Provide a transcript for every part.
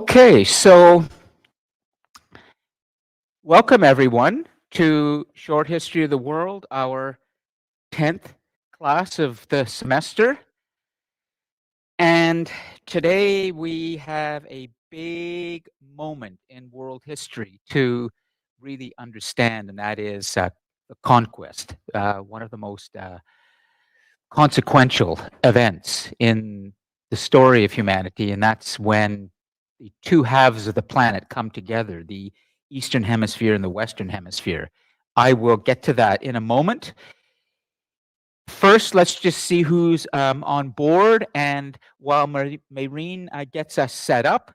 Okay, so welcome everyone to Short History of the World, our 10th class of the semester. And today we have a big moment in world history to really understand, and that is the conquest, one of the most consequential events in the story of humanity, and that's when the two halves of the planet come together, the Eastern Hemisphere and the Western Hemisphere. I will get to that in a moment. First, let's just see who's on board, and while Maureen gets us set up,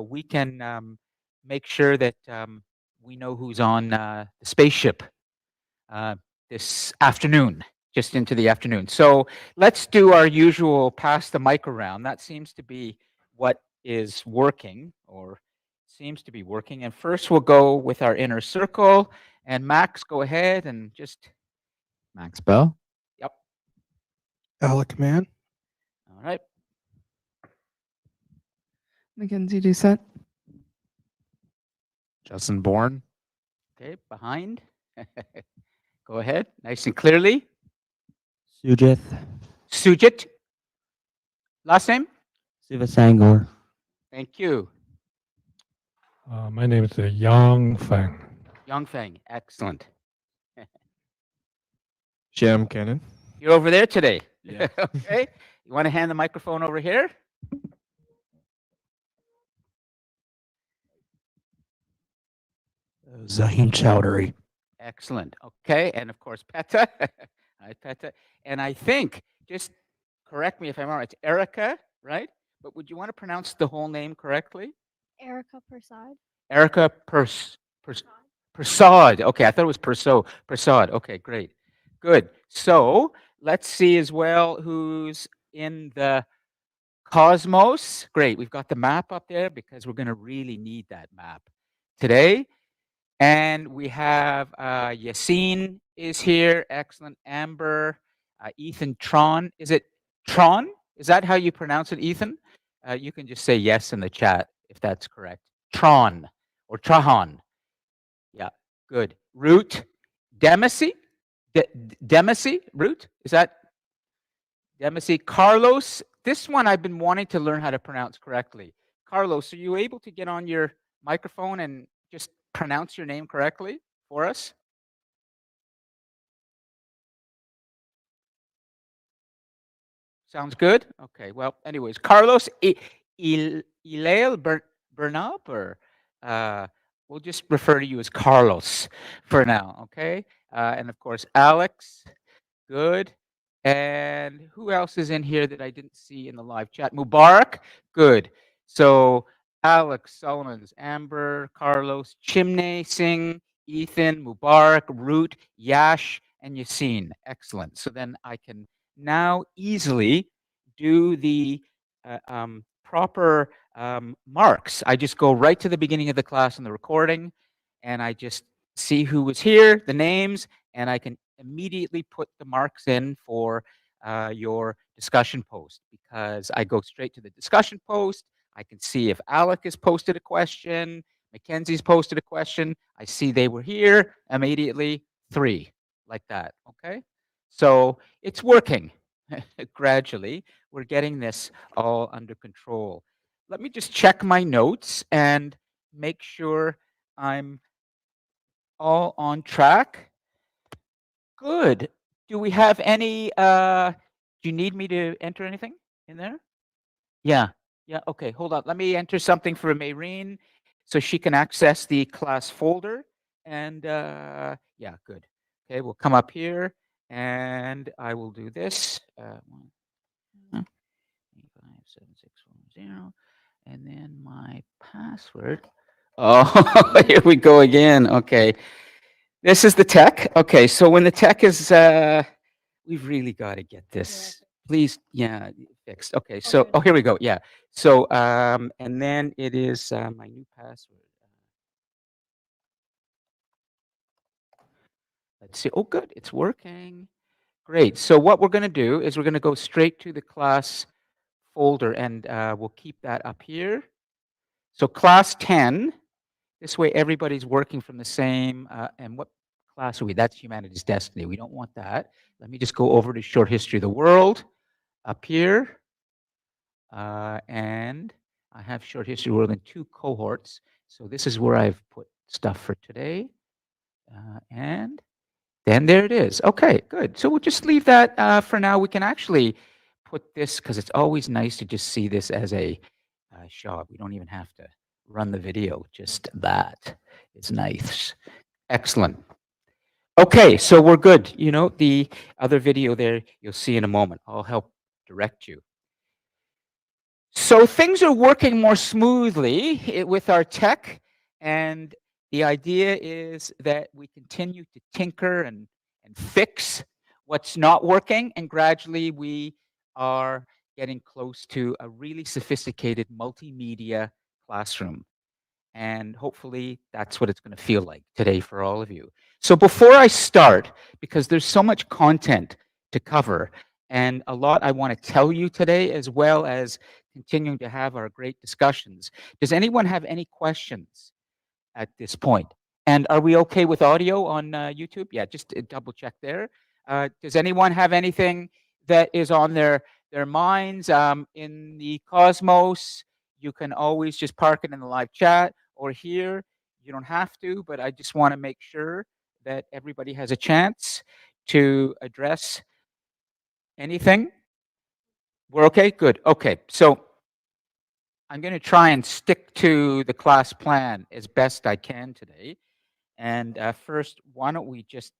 we can make sure that we know who's on the spaceship uh, this afternoon, just into the afternoon. So let's do our usual pass the mic around. That seems to be what is working, or seems to be working. And first we'll go with our inner circle. And Max, go ahead and just, Max Bell. yep. Alec Mann. All right. Mackenzie Doucette. Justin Bourne. Okay, behind. Go ahead, nice and clearly. Sujith Sujit. Last name? Sivasangor. Thank you. My name is Yang Feng. Yongfeng, excellent. Jim Cannon. You're over there today. Yeah. Okay. You want to hand the microphone over here? Zaheen Chowdhury. Excellent. Okay. And of course, Peta. Hi, Peta. And I think, just correct me if I'm wrong, it's Erica, right? But would you want to pronounce the whole name correctly? Erica Persad. Erica Persad. Okay, I thought it was Persad. Okay, great. Good. So let's see as well who's in the cosmos. Great. We've got the map up there because we're going to really need that map today. And we have Yassine is here. Excellent. Amber, Ethan Tron. Is it Tron? Is that how you pronounce it, Ethan? You can just say yes in the chat if that's correct. Tron or Trahan. Yeah, good. Root, Demacy? Demacy? Root? Is that Demacy? Carlos? This one I've been wanting to learn how to pronounce correctly. Carlos, are you able to get on your microphone and just pronounce your name correctly for us? Sounds good? Okay, well, anyways, Carlos Ilael Bernab, or we'll just refer to you as Carlos for now, okay? And of course, Alex, good. And who else is in here that I didn't see in the live chat? Mubarak, good. So Alex, Solomons, Amber, Carlos, Chimney, Singh, Ethan, Mubarak, Root, Yash, and Yassine. Excellent. So then I can now easily do the proper marks. I just go right to the beginning of the class on the recording, and I just see who was here, the names, and I can immediately put the marks in for your discussion post, because I go straight to the discussion post. I can see if Alec has posted a question, Mackenzie's posted a question. I see they were here immediately, 3, like that, okay? So it's working gradually. We're getting this all under control. Let me just check my notes and make sure I'm all on track. Good. Do we have any, do you need me to enter anything in there? Yeah. Yeah. Okay. Hold on. Let me enter something for Maureen so she can access the class folder. And yeah, good. Okay. We'll come up here and I will do this. 57640. And then my password. Oh, here we go again. Okay. This is the tech. Okay, so when the tech is, we've really got to get this, please, yeah, fixed. Okay, so, oh, here we go. Yeah. So, and then it is my new password. Let's see. Oh, good. It's working. Great. So what we're going to do is we're going to go straight to the class folder, and we'll keep that up here. So class 10, this way everybody's working from the same, and what class are we? That's Humanities Destiny. We don't want that. Let me just go over to Short History of the World up here. And I have Short History of the World in 2 cohorts. So this is where I've put stuff for today. And then there it is. Okay, good. So we'll just leave that for now. We can actually put this, because it's always nice to just see this as a shot. We don't even have to run the video. Just that is nice. Excellent. Okay, so we're good. You know, the other video there, you'll see in a moment. I'll help direct you. So things are working more smoothly with our tech, and the idea is that we continue to tinker and fix what's not working, and gradually we are getting close to a really sophisticated multimedia classroom. And hopefully that's what it's going to feel like today for all of you. So before I start, because there's so much content to cover and a lot I want to tell you today, as well as continuing to have our great discussions, does anyone have any questions at this point? And are we okay with audio on YouTube? Yeah, just double check there. Does anyone have anything that is on their minds in the Cosmos? You can always just park it in the live chat, or here. You don't have to, but I just want to make sure that everybody has a chance to address anything. We're okay? Good. Okay. So I'm going to try and stick to the class plan as best I can today. And first, why don't we just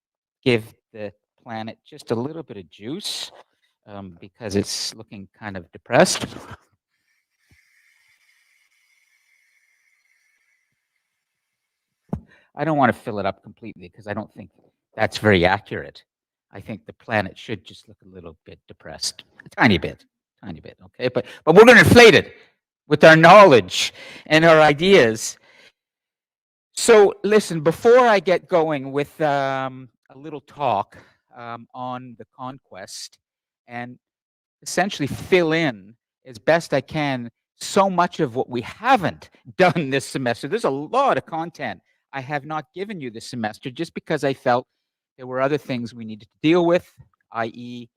give the planet just a little bit of juice because it's looking kind of depressed. I don't want to fill it up completely because I don't think that's very accurate. I think the planet should just look a little bit depressed, a tiny bit, okay? But we're going to inflate it with our knowledge and our ideas. So listen, before I get going with a little talk on the conquest and essentially fill in as best I can so much of what we haven't done this semester. There's a lot of content I have not given you this semester just because I felt there were other things we needed to deal with, i.e.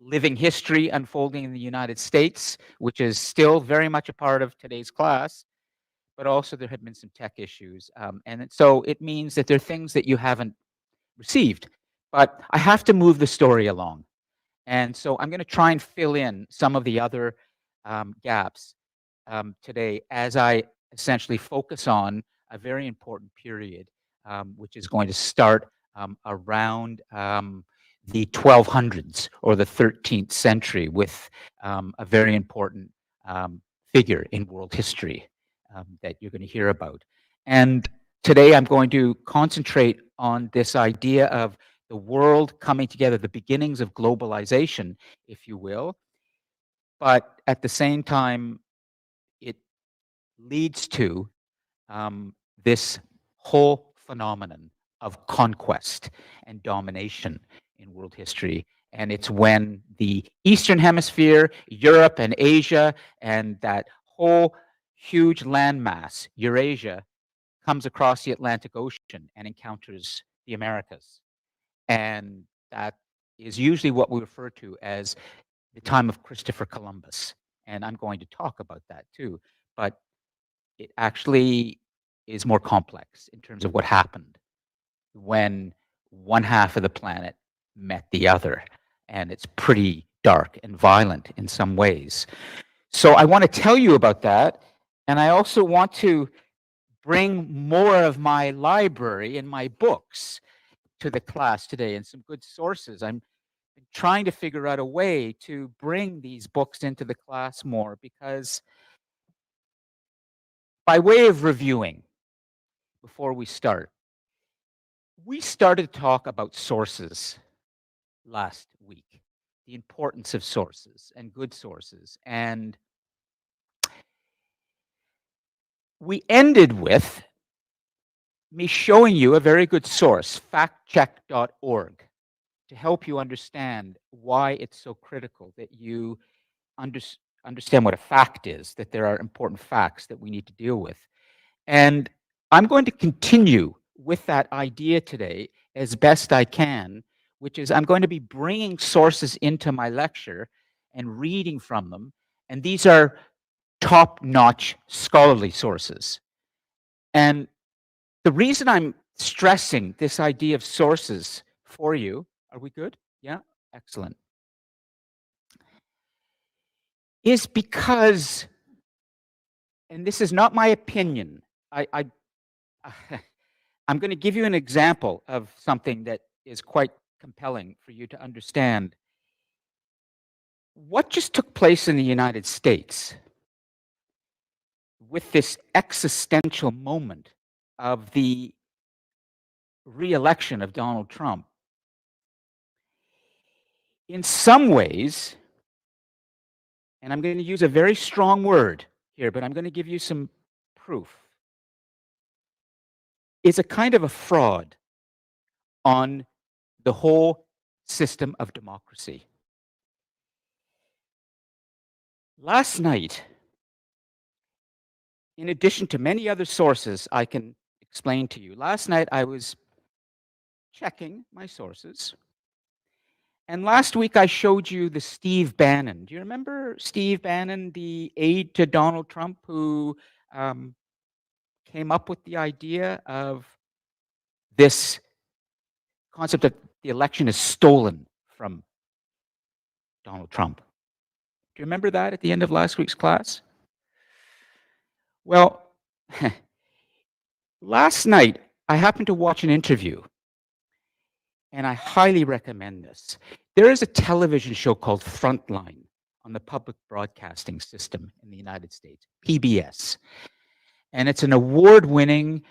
living history unfolding in the United States, which is still very much a part of today's class, but also there have been some tech issues. And so it means that there are things that you haven't received, but I have to move the story along. And so I'm going to try and fill in some of the other gaps today as I essentially focus on a very important period, which is going to start around the 1200s or the 13th century with a very important figure in world history that you're going to hear about. And today I'm going to concentrate on this idea of the world coming together, the beginnings of globalization, if you will. But at the same time, it leads to this whole phenomenon of conquest and domination in world history. And it's when the Eastern Hemisphere, Europe and Asia, and that whole huge landmass, Eurasia, comes across the Atlantic Ocean and encounters the Americas. And that is usually what we refer to as the time of Christopher Columbus. And I'm going to talk about that too. But it actually is more complex in terms of what happened when one half of the planet met the other. And it's pretty dark and violent in some ways. So I want to tell you about that. And I also want to bring more of my library and my books to the class today and some good sources. I'm trying to figure out a way to bring these books into the class more because by way of reviewing, before we start, we started to talk about sources last week, the importance of sources and good sources. And we ended with me showing you a very good source, factcheck.org, to help you understand why it's so critical that you understand what a fact is, that there are important facts that we need to deal with. And I'm going to continue with that idea today as best I can, which is I'm going to be bringing sources into my lecture and reading from them. And these are top-notch scholarly sources. And the reason I'm stressing this idea of sources for you, are we good? Yeah? Excellent. Is because, and this is not my opinion, I'm going to give you an example of something that is quite compelling for you to understand. What just took place in the United States with this existential moment of the re-election of Donald Trump, in some ways, and I'm going to use a very strong word here, but I'm going to give you some proof, is a kind of a fraud on the whole system of democracy. Last night, in addition to many other sources I can explain to you, last night I was checking my sources. And last week I showed you the Steve Bannon. Do you remember Steve Bannon, the aide to Donald Trump, who came up with the idea of this concept that the election is stolen from Donald Trump? Do you remember that at the end of last week's class? Well, last night I happened to watch an interview, and I highly recommend this. There is a television show called Frontline on the public broadcasting system in the United States, PBS. And it's an award-winning,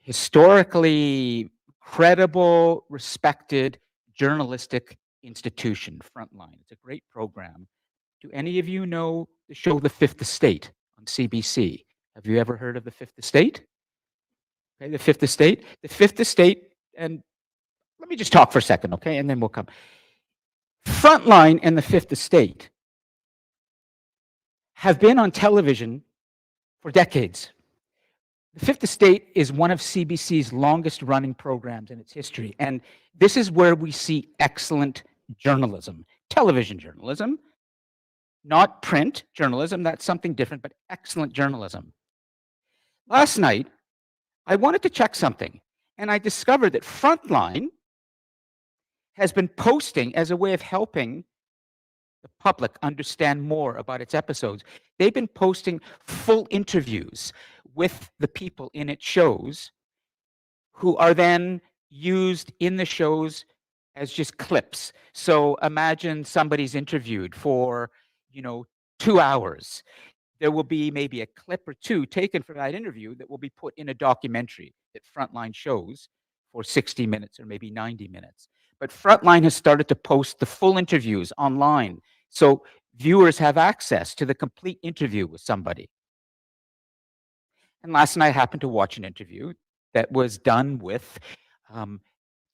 historically credible, respected journalistic institution, Frontline. It's a great program. Do any of you know the show The Fifth Estate on CBC? Have you ever heard of The Fifth Estate? Okay, The Fifth Estate. The Fifth Estate, and let me just talk for a second, okay, and then we'll come. Frontline and The Fifth Estate have been on television for decades. The Fifth Estate is one of CBC's longest running programs in its history. And this is where we see excellent journalism, television journalism, not print journalism, that's something different, but excellent journalism. Last night, I wanted to check something, and I discovered that Frontline has been posting as a way of helping the public understand more about its episodes. They've been posting full interviews with the people in its shows who are then used in the shows as just clips. So imagine somebody's interviewed for, 2 hours. There will be maybe a clip or two taken from that interview that will be put in a documentary that Frontline shows for 60 minutes or maybe 90 minutes. But Frontline has started to post the full interviews online, so viewers have access to the complete interview with somebody. And last night I happened to watch an interview that was done with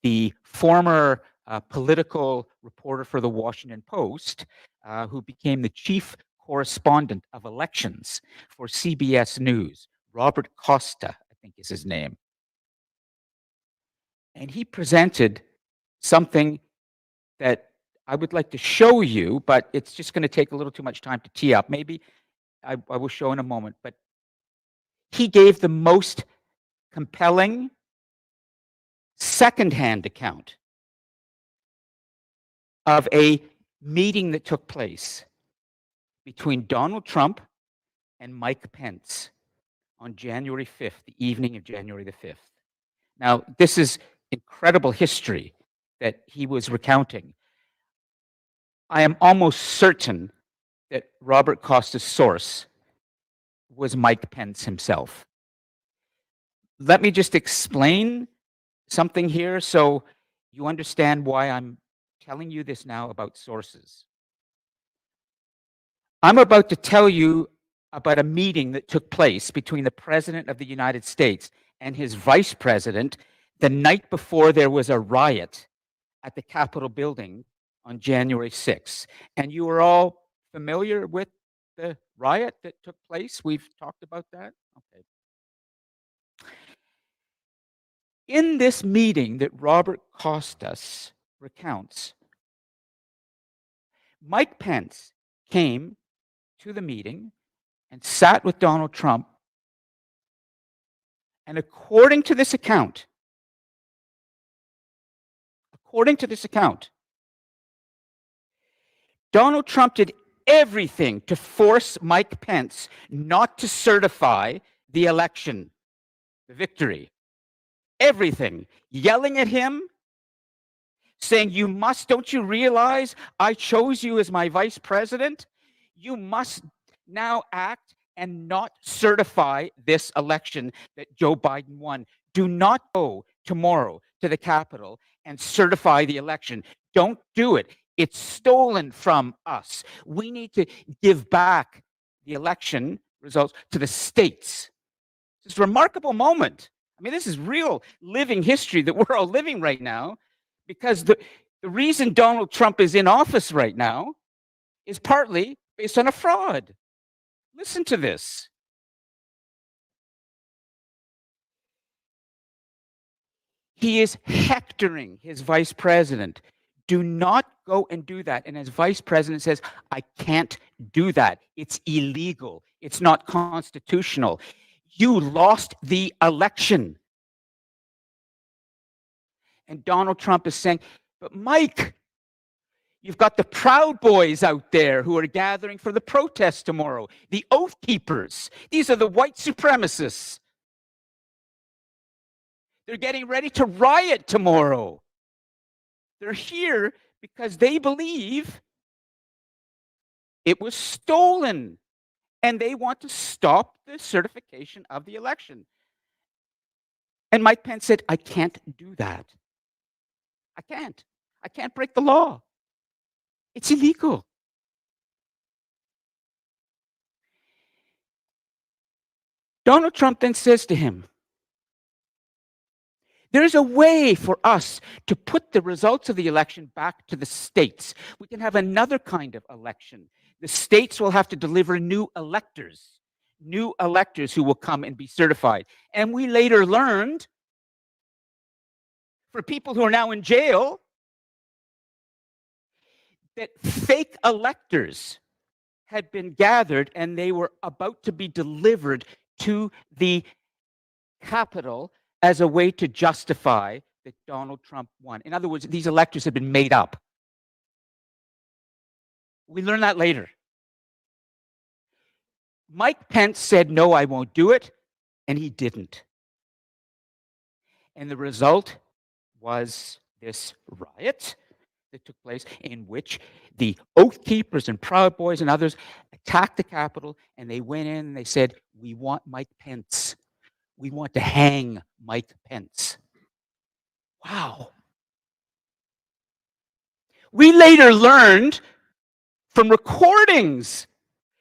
the former political reporter for the Washington Post, who became the chief correspondent of elections for CBS News, Robert Costa, I think is his name. And he presented something that I would like to show you, but it's just going to take a little too much time to tee up. Maybe I will show in a moment, but he gave the most compelling secondhand account of a meeting that took place between Donald Trump and Mike Pence on January 5th, the evening of January the 5th. Now, this is incredible history that he was recounting. I am almost certain that Robert Costa's source was Mike Pence himself. Let me just explain something here so you understand why I'm telling you this now about sources. I'm about to tell you about a meeting that took place between the President of the United States and his Vice President the night before there was a riot at the Capitol building on January 6th. And you are all familiar with the riot that took place? We've talked about that. Okay. In this meeting that Robert Costas recounts, Mike Pence came to the meeting and sat with Donald Trump. And according to this account, Donald Trump did everything to force Mike Pence not to certify the election, the victory. Everything. Yelling at him, saying, don't you realize I chose you as my vice president? You must now act and not certify this election that Joe Biden won. Do not go tomorrow to the Capitol and certify the election. Don't do it. It's stolen from us. We need to give back the election results to the states. It's a remarkable moment. I mean, this is real living history that we're all living right now, because the reason Donald Trump is in office right now is partly based on a fraud. Listen to this. He is hectoring his vice president. Do not go and do that. And his vice president says, I can't do that. It's illegal. It's not constitutional. You lost the election. And Donald Trump is saying, but Mike, you've got the Proud Boys out there who are gathering for the protest tomorrow, the Oath Keepers. These are the white supremacists. They're getting ready to riot tomorrow. They're here because they believe it was stolen, and they want to stop the certification of the election. And Mike Pence said, I can't do that. I can't break the law. It's illegal. Donald Trump then says to him, there's a way for us to put the results of the election back to the states. We can have another kind of election. The states will have to deliver new electors who will come and be certified. And we later learned, for people who are now in jail, that fake electors had been gathered and they were about to be delivered to the Capitol as a way to justify that Donald Trump won. In other words, these electors had been made up. We learned that later. Mike Pence said, no, I won't do it, and he didn't. And the result was this riot that took place, in which the Oath Keepers and Proud Boys and others attacked the Capitol, and they went in and they said, we want Mike Pence. We want to hang Mike Pence. Wow. We later learned from recordings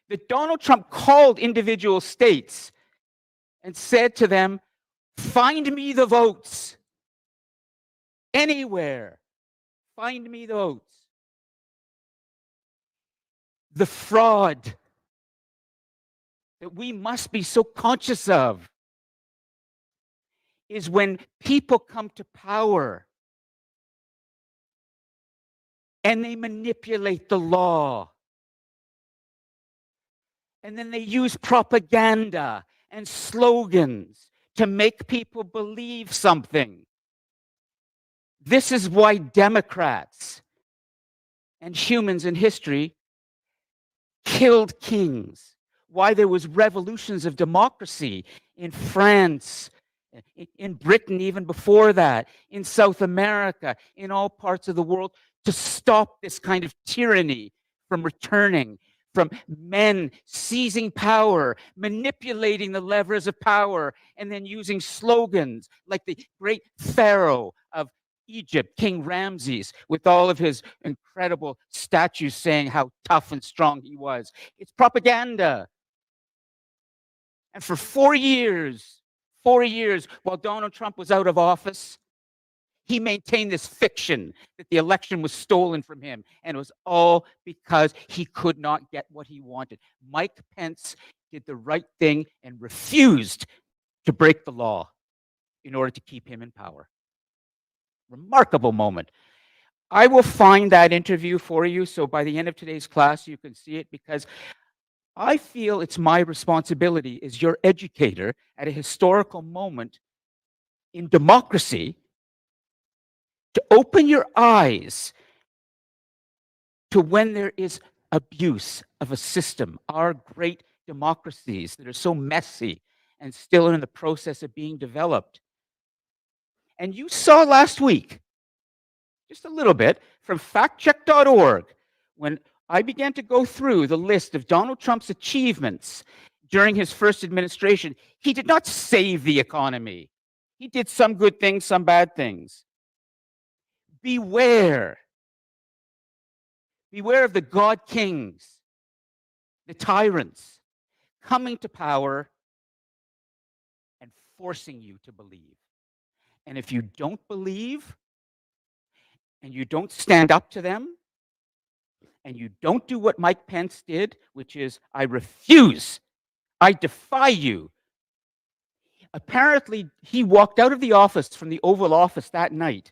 that Donald Trump called individual states and said to them, find me the votes. Anywhere. Find me the votes. The fraud that we must be so conscious of is when people come to power and they manipulate the law. And then they use propaganda and slogans to make people believe something. This is why Democrats and humans in history killed kings, why there was revolutions of democracy in France, in Britain even before that, in South America, in all parts of the world, to stop this kind of tyranny from returning, from men seizing power, manipulating the levers of power, and then using slogans like the great Pharaoh of Egypt, King Ramses, with all of his incredible statues saying how tough and strong he was. It's propaganda. And for 4 years, while Donald Trump was out of office, He maintained this fiction that the election was stolen from him, and it was all because he could not get what he wanted. Mike Pence did the right thing and refused to break the law in order to keep him in power. Remarkable moment. I will find that interview for you, so by the end of today's class, you can see it, because I feel it's my responsibility as your educator at a historical moment in democracy to open your eyes to when there is abuse of a system. Our great democracies that are so messy and still in the process of being developed. And you saw last week, just a little bit, from factcheck.org, when I began to go through the list of Donald Trump's achievements during his first administration. He did not save the economy. He did some good things, some bad things. Beware. Beware of the God kings, the tyrants, coming to power and forcing you to believe. And if you don't believe, and you don't stand up to them, and you don't do what Mike Pence did, which is, I refuse, I defy you. Apparently, he walked out of the office, from the Oval Office that night,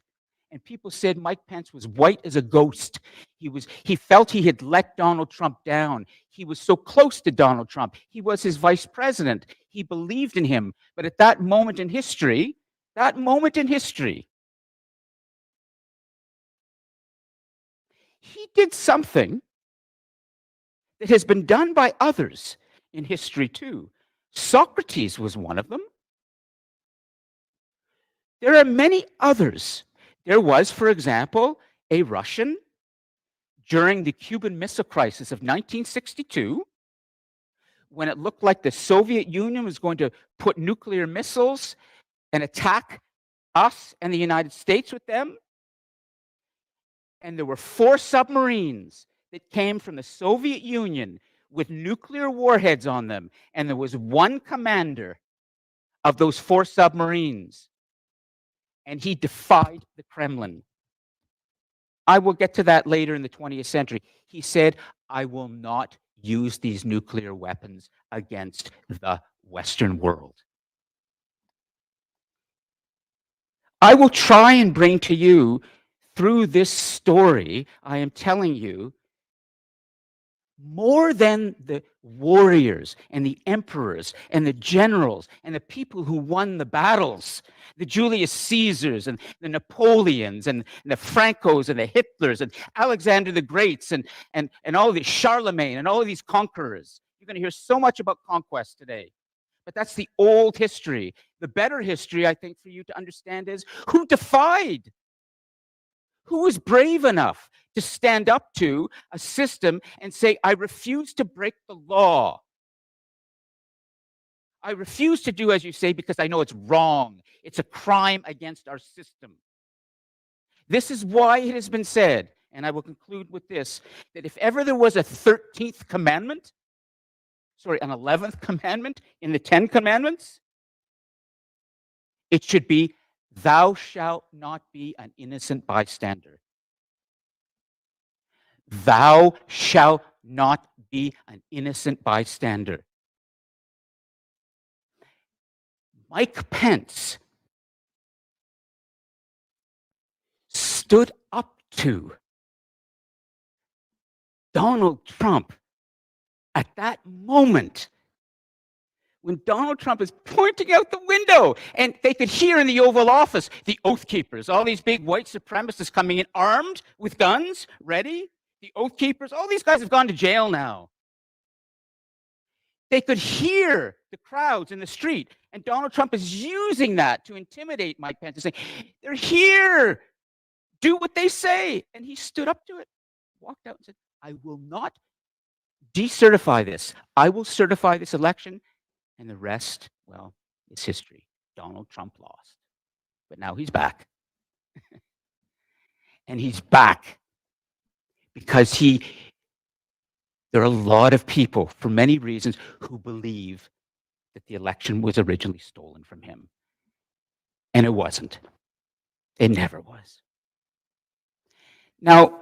and people said Mike Pence was white as a ghost. He felt he had let Donald Trump down. He was so close to Donald Trump. He was his vice president. He believed in him. But at that moment in history, he did something that has been done by others in history too. Socrates was one of them. There are many others. There was, for example, a Russian during the Cuban Missile Crisis of 1962, when it looked like the Soviet Union was going to put nuclear missiles and attack us and the United States with them. And there were 4 submarines that came from the Soviet Union with nuclear warheads on them. And there was one commander of those 4 submarines. And he defied the Kremlin. I will get to that later in the 20th century. He said, I will not use these nuclear weapons against the Western world. I will try and bring to you, through this story I am telling you, more than the warriors and the emperors and the generals and the people who won the battles, the Julius Caesars and the Napoleons and the Francos and the Hitlers and Alexander the Greats and all the Charlemagne and all of these conquerors. You're going to hear so much about conquest today. But that's the old history. The better history, I think, for you to understand is who defied? Who was brave enough to stand up to a system and say, I refuse to break the law. I refuse to do as you say because I know it's wrong. It's a crime against our system. This is why it has been said, and I will conclude with this, that if ever there was a 13th commandment, an 11th commandment in the 10 commandments, it should be, thou shalt not be an innocent bystander. Thou shalt not be an innocent bystander. Mike Pence stood up to Donald Trump at that moment when Donald Trump is pointing out the window, and they could hear in the Oval Office the Oath Keepers, all these big white supremacists coming in armed with guns, ready. The Oath Keepers, all these guys have gone to jail now. They could hear the crowds in the street, and Donald Trump is using that to intimidate Mike Pence and saying, they're here, do what they say. And he stood up to it, walked out and said, I will not decertify this. I will certify this election. And the rest, well, is history. Donald Trump lost. But now he's back. And he's back because there are a lot of people, for many reasons, who believe that the election was originally stolen from him. And it wasn't. It never was. Now,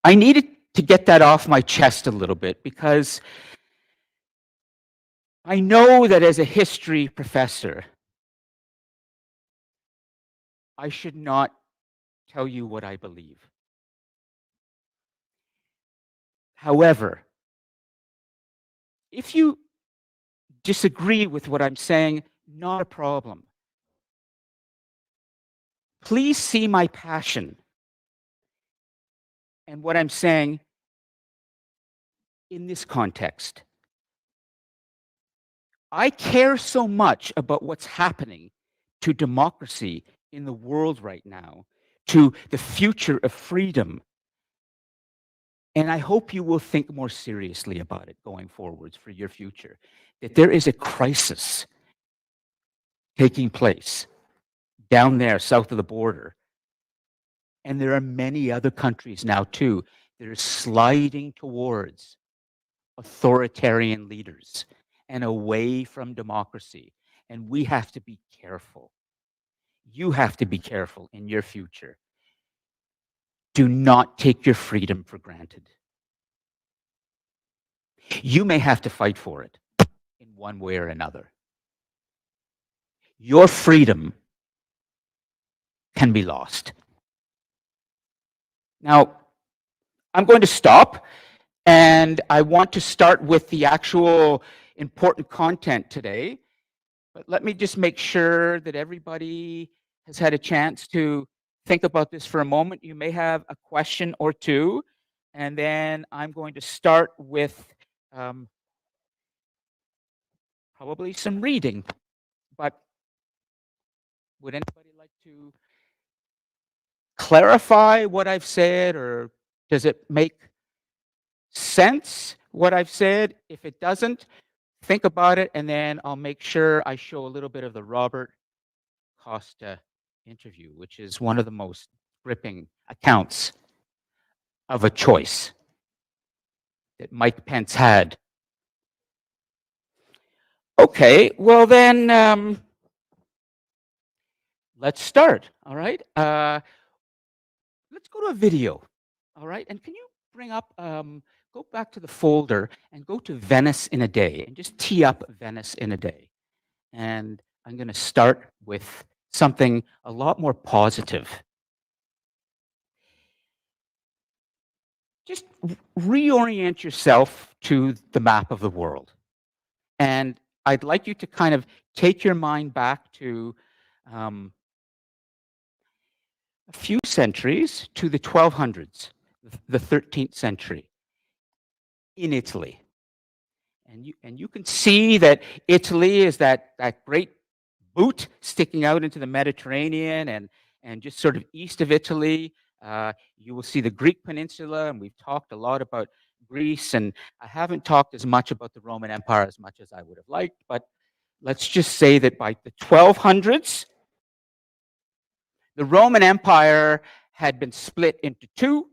I needed to get that off my chest a little bit because I know that as a history professor, I should not tell you what I believe. However, if you disagree with what I'm saying, not a problem. Please see my passion and what I'm saying in this context. I care so much about what's happening to democracy in the world right now, to the future of freedom. And I hope you will think more seriously about it going forwards for your future, that there is a crisis taking place down there south of the border. And there are many other countries now too that are sliding towards authoritarian leaders and away from democracy. And we have to be careful. You have to be careful in your future. Do not take your freedom for granted. You may have to fight for it in one way or another. Your freedom can be lost. Now, I'm going to stop, and I want to start with the actual important content today. But let me just make sure that everybody has had a chance to think about this for a moment. You may have a question or two, and then I'm going to start with probably some reading. But would anybody like to clarify what I've said, or does it make sense what I've said? If it doesn't, think about it, and then I'll make sure I show a little bit of the Robert Costa interview, which is one of the most gripping accounts of a choice that Mike Pence had. Okay, well then, let's start, all right? Let's go to a video, all right? And can you bring up, go back to the folder and go to Venice in a Day, and just tee up Venice in a Day. And I'm going to start with something a lot more positive. Just reorient yourself to the map of the world. And I'd like you to kind of take your mind back to a few centuries, to the 1200s, the 13th century in Italy. And you can see that Italy is that great boot sticking out into the Mediterranean, and just sort of east of Italy, you will see the Greek peninsula, and we've talked a lot about Greece, and I haven't talked as much about the Roman Empire as much as I would have liked, but let's just say that by the 1200s, the Roman Empire had been split into two.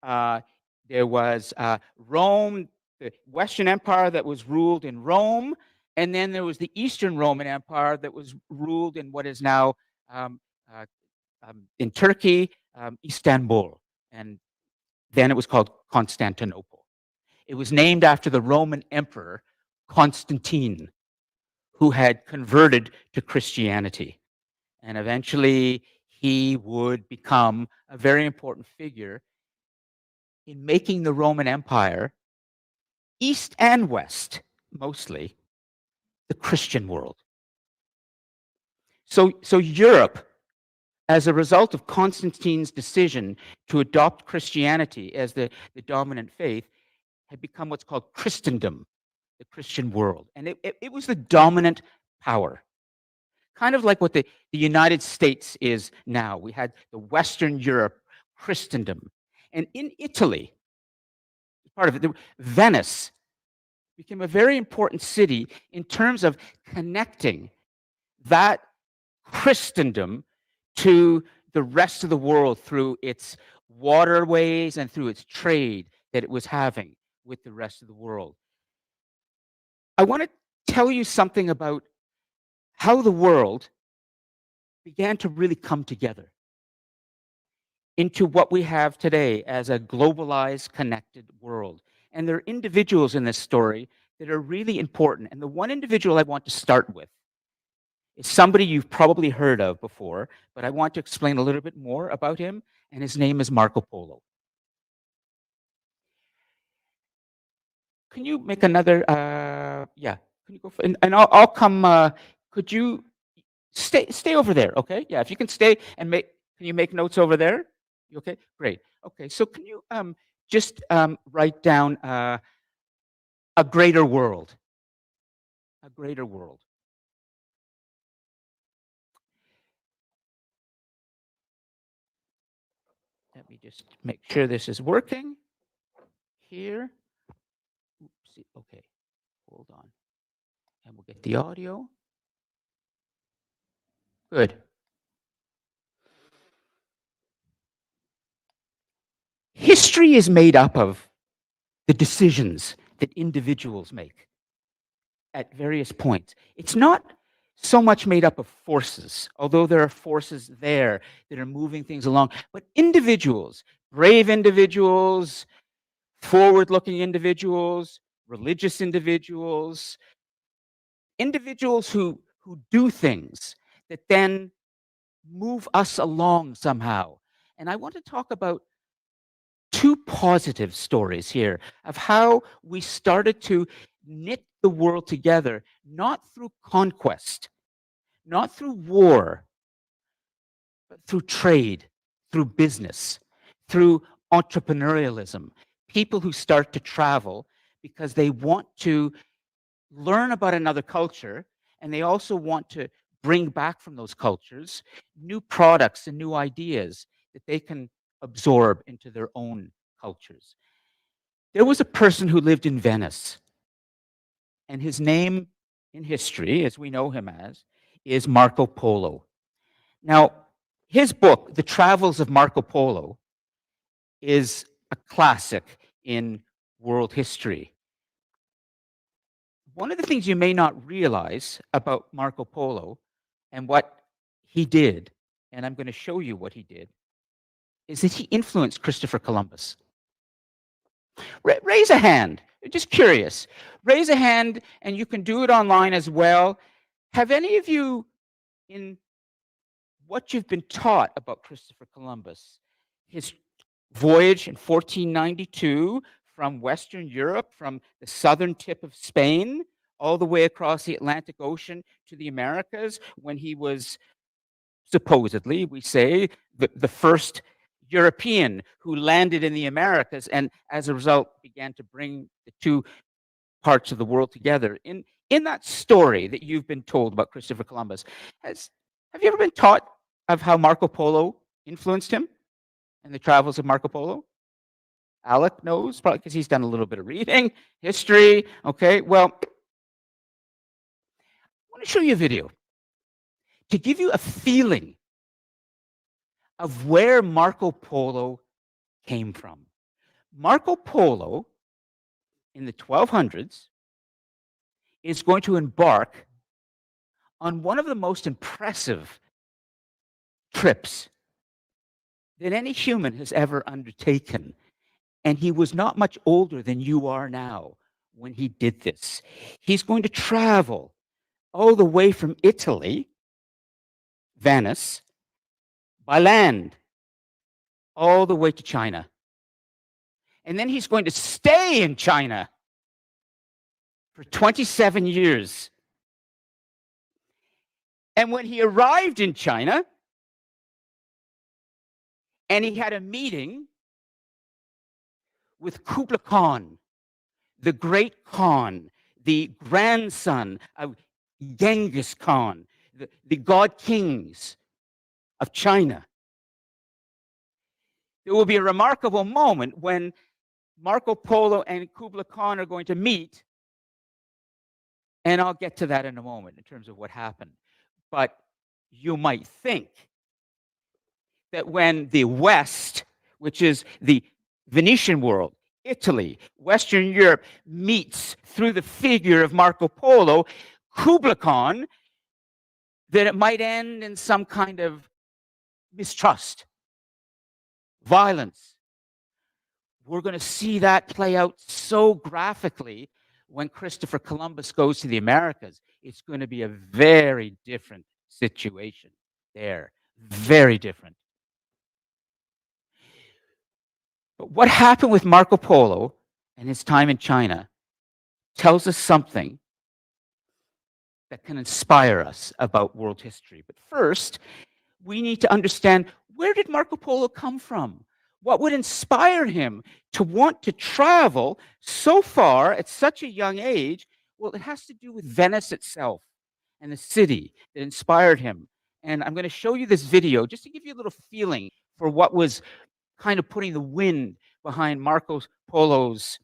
There was Rome, the Western Empire that was ruled in Rome, and then there was the Eastern Roman Empire that was ruled in what is now in Turkey, Istanbul, and then it was called Constantinople. It was named after the Roman Emperor Constantine, who had converted to Christianity. And eventually he would become a very important figure in making the Roman Empire, East and West, mostly, the Christian world. So Europe, as a result of Constantine's decision to adopt Christianity as the dominant faith, had become what's called Christendom, the Christian world. And it was the dominant power. Kind of like what the United States is now. We had the Western Europe, Christendom. And in Italy, part of it, Venice became a very important city in terms of connecting that Christendom to the rest of the world through its waterways and through its trade that it was having with the rest of the world. I want to tell you something about how the world began to really come together into what we have today as a globalized, connected world. And there are individuals in this story that are really important. And the one individual I want to start with is somebody you've probably heard of before, but I want to explain a little bit more about him, and his name is Marco Polo. Can you make another, yeah, can you go for, and I'll come, could you stay over there, okay? Yeah, if you can stay and can you make notes over there? You okay? Great. Okay, so can you just write down a greater world? A greater world. Let me just make sure this is working here. Oopsie, okay, hold on. And we'll get the audio. Good. History is made up of the decisions that individuals make at various points. It's not so much made up of forces, although there are forces there that are moving things along, but individuals, brave individuals, forward-looking individuals, religious individuals, individuals who do things that then move us along somehow. And I want to talk about two positive stories here of how we started to knit the world together, not through conquest, not through war, but through trade, through business, through entrepreneurialism. People who start to travel because they want to learn about another culture, and they also want to bring back from those cultures new products and new ideas that they can absorb into their own cultures. There was a person who lived in Venice, and his name in history, as we know him as, is Marco Polo. Now, his book, The Travels of Marco Polo, is a classic in world history. One of the things you may not realize about Marco Polo and what he did, and I'm going to show you what he did, is that he influenced Christopher Columbus. Raise a hand, just curious. Raise a hand, and you can do it online as well. Have any of you, in what you've been taught about Christopher Columbus, his voyage in 1492 from Western Europe, from the southern tip of Spain, all the way across the Atlantic Ocean to the Americas, when he was supposedly, we say, the first European who landed in the Americas, and as a result began to bring the two parts of the world together. In that story that you've been told about Christopher Columbus, have you ever been taught of how Marco Polo influenced him and the travels of Marco Polo? Alec knows, probably because he's done a little bit of reading, history. Okay, well, I want to show you a video to give you a feeling of where Marco Polo came from. Marco Polo, in the 1200s, is going to embark on one of the most impressive trips that any human has ever undertaken. And he was not much older than you are now when he did this. He's going to travel all the way from Italy, Venice, by land, all the way to China. And then he's going to stay in China for 27 years. And when he arrived in China, and he had a meeting with Kublai Khan, the great Khan, the grandson of Genghis Khan, the god kings of China. There will be a remarkable moment when Marco Polo and Kublai Khan are going to meet, and I'll get to that in a moment in terms of what happened. But you might think that when the West, which is the Venetian world, Italy, Western Europe, meets through the figure of Marco Polo, Kublai Khan, that it might end in some kind of mistrust, violence. We're going to see that play out so graphically when Christopher Columbus goes to the Americas. It's going to be a very different situation there, very different. But what happened with Marco Polo and his time in China tells us something that can inspire us about world history. But first, we need to understand, where did Marco Polo come from? What would inspire him to want to travel so far at such a young age? Well, it has to do with Venice itself and the city that inspired him. And I'm going to show you this video just to give you a little feeling for what was kind of putting the wind behind Marco Polo's,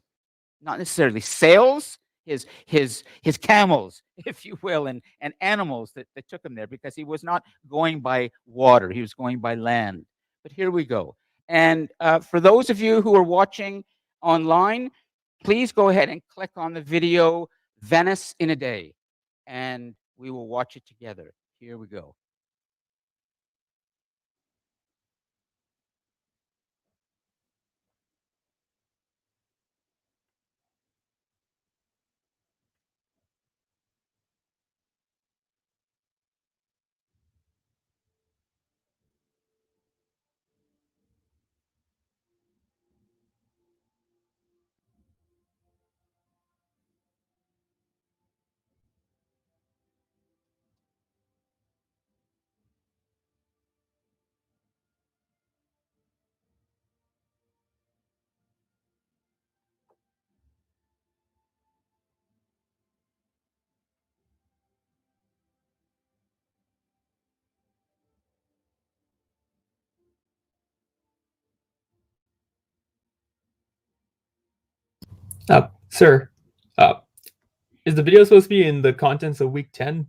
not necessarily sails, his camels, if you will, and animals that took him there, because he was not going by water, he was going by land. But here we go. And for those of you who are watching online, please go ahead and click on the video, Venice in a Day, and we will watch it together. Here we go. Sir, is the video supposed to be in the contents of week 10?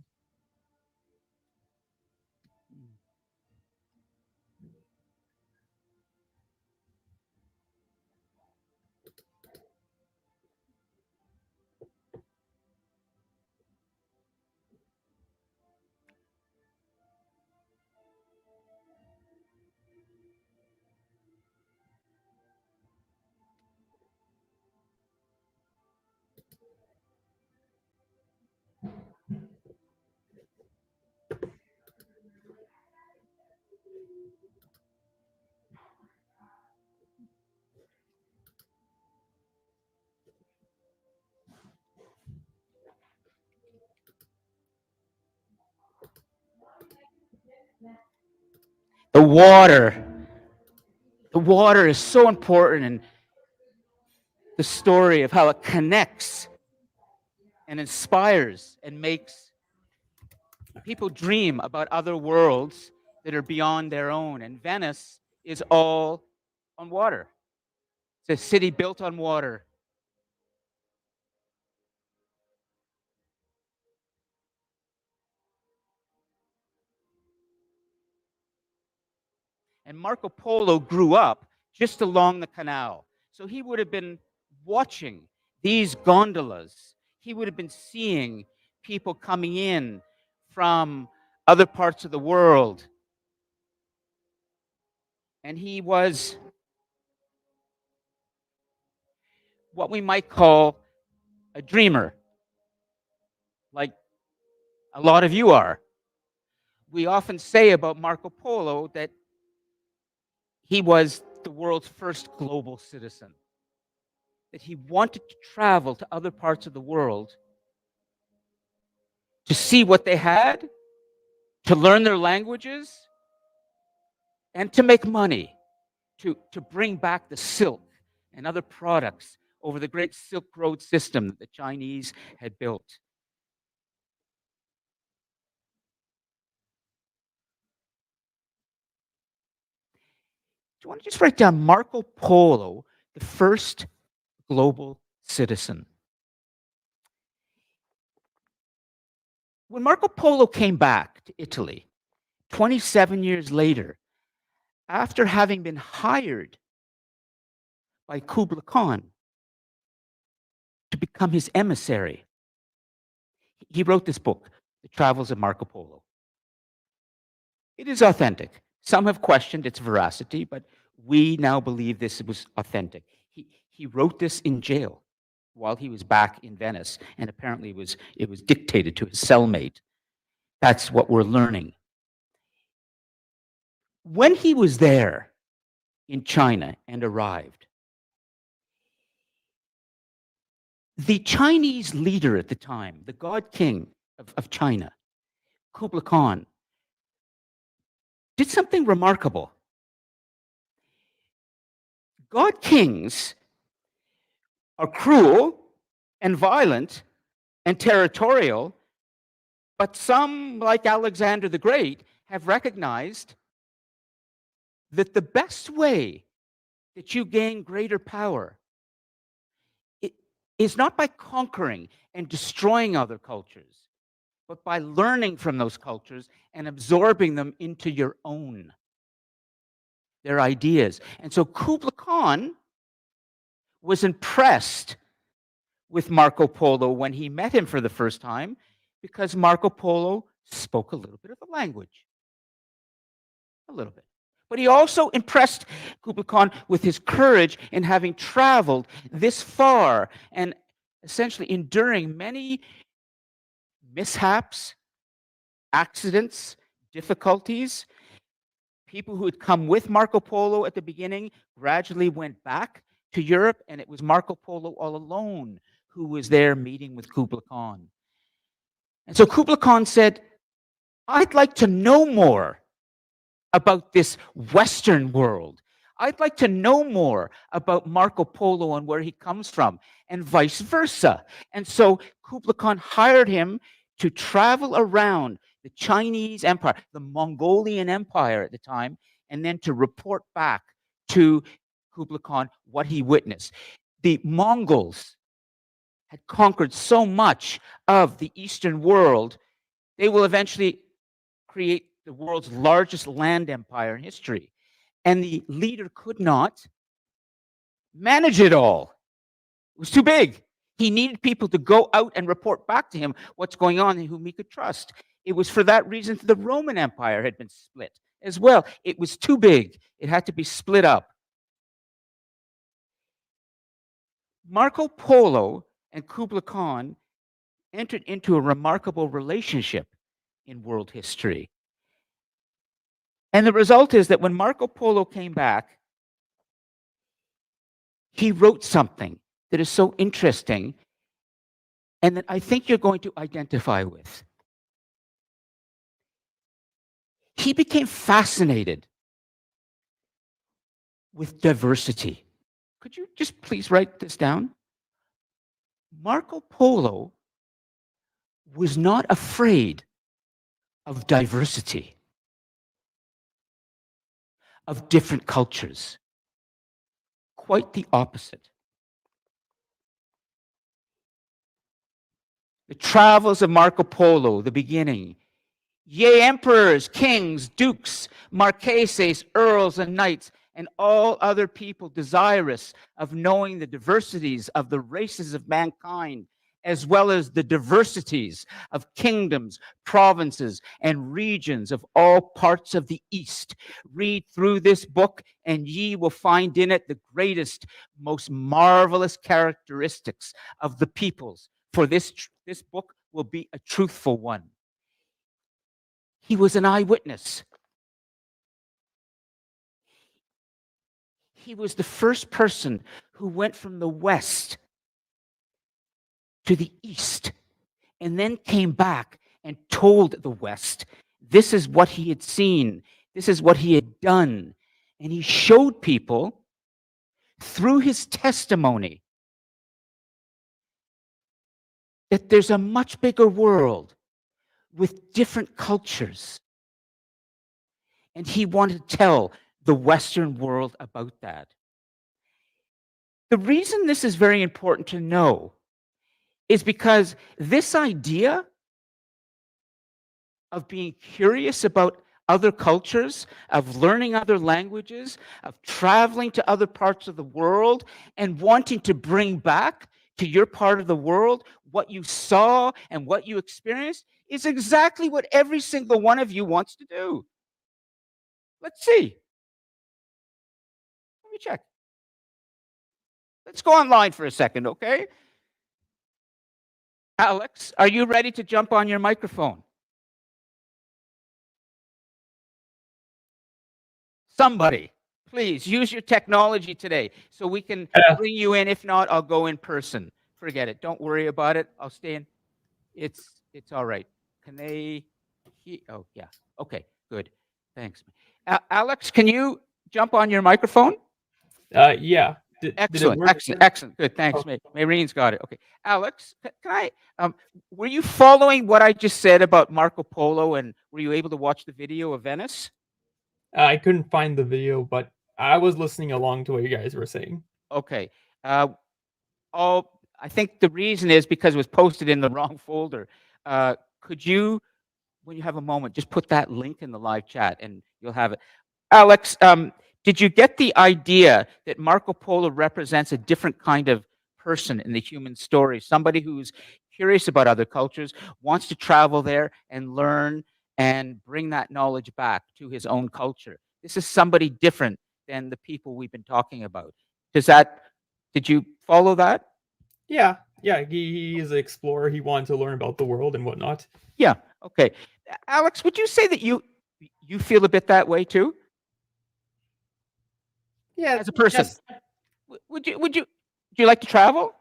The water. The water is so important in the story of how it connects and inspires and makes people dream about other worlds that are beyond their own. And Venice is all on water. It's a city built on water. And Marco Polo grew up just along the canal. So he would have been watching these gondolas. He would have been seeing people coming in from other parts of the world. And he was what we might call a dreamer, like a lot of you are. We often say about Marco Polo that he was the world's first global citizen, that he wanted to travel to other parts of the world to see what they had, to learn their languages, and to make money, to bring back the silk and other products over the great Silk Road system that the Chinese had built. Do you want to just write down Marco Polo, the first global citizen? When Marco Polo came back to Italy 27 years later, after having been hired by Kublai Khan to become his emissary, he wrote this book, The Travels of Marco Polo. It is authentic. Some have questioned its veracity, but we now believe this was authentic. He wrote this in jail while he was back in Venice, and apparently it was dictated to his cellmate. That's what we're learning. When he was there in China and arrived, the Chinese leader at the time, the God King of China, Kublai Khan, did something remarkable. God kings are cruel and violent and territorial, but some, like Alexander the Great, have recognized that the best way that you gain greater power is not by conquering and destroying other cultures, but by learning from those cultures and absorbing them into your own, their ideas. And so Kublai Khan was impressed with Marco Polo when he met him for the first time, because Marco Polo spoke a little bit of the language. A little bit. But he also impressed Kublai Khan with his courage in having traveled this far and essentially enduring many mishaps, accidents, difficulties. People who had come with Marco Polo at the beginning gradually went back to Europe, and it was Marco Polo all alone who was there meeting with Kublai Khan. And so Kublai Khan said, I'd like to know more about this Western world. I'd like to know more about Marco Polo and where he comes from, and vice versa. And so Kublai Khan hired him to travel around the Chinese Empire, the Mongolian Empire at the time, and then to report back to Kublai Khan what he witnessed. The Mongols had conquered so much of the Eastern world, they will eventually create the world's largest land empire in history. And the leader could not manage it all. It was too big. He needed people to go out and report back to him what's going on and whom he could trust. It was for that reason that the Roman Empire had been split as well. It was too big. It had to be split up. Marco Polo and Kublai Khan entered into a remarkable relationship in world history. And the result is that when Marco Polo came back, he wrote something that is so interesting and that I think you're going to identify with. He became fascinated with diversity. Could you just please write this down? Marco Polo was not afraid of diversity, of different cultures. Quite the opposite. The travels of Marco Polo, the beginning. Yea, emperors, kings, dukes, marqueses, earls, and knights, and all other people desirous of knowing the diversities of the races of mankind, as well as the diversities of kingdoms, provinces, and regions of all parts of the East. Read through this book, and ye will find in it the greatest, most marvelous characteristics of the peoples, for this book will be a truthful one. He was an eyewitness. He was the first person who went from the West to the East and then came back and told the West, this is what he had seen, this is what he had done. And he showed people through his testimony that there's a much bigger world with different cultures. And he wanted to tell the Western world about that. The reason this is very important to know is because this idea of being curious about other cultures, of learning other languages, of traveling to other parts of the world, and wanting to bring back to your part of the world what you saw and what you experienced is exactly what every single one of you wants to do. Let's see. Let me check. Let's go online for a second, okay? Alex, are you ready to jump on your microphone? Somebody, please use your technology today so we can Yeah. bring you in. If not, I'll go in person. Forget it. Don't worry about it. I'll stay in. It's all right. Can they? Oh yeah. Okay. Good. Thanks. Alex, can you jump on your microphone? Yeah. Did it Excellent. work? Excellent. Excellent. Good. Thanks. Oh. Maureen's got it. Okay. Alex, can I? Were you following what I just said about Marco Polo, and were you able to watch the video of Venice? I couldn't find the video, but I was listening along to what you guys were saying. Okay. I think the reason is because it was posted in the wrong folder. Could you, when you have a moment, just put that link in the live chat and you'll have it. Alex, did you get the idea that Marco Polo represents a different kind of person in the human story? Somebody who's curious about other cultures, wants to travel there and learn and bring that knowledge back to his own culture. This is somebody different than the people we've been talking about. Did you follow that? Yeah. He is an explorer. He wanted to learn about the world and whatnot. Yeah. Okay. Alex, would you say that you feel a bit that way too, Yeah. as a person? yes. Would you like to travel?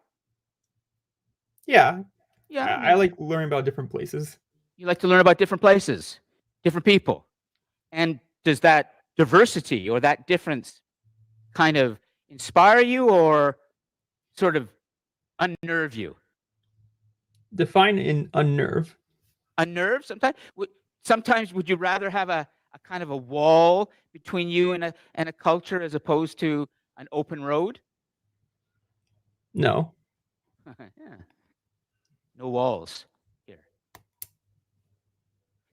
Yeah. Yeah. I like learning about different places. You like to learn about different places, different people. And does that diversity or that difference kind of inspire you or sort of unnerve you? Define in unnerve. Unnerve sometimes? Sometimes would you rather have a kind of a wall between you and a culture as opposed to an open road? No. Yeah. No walls here.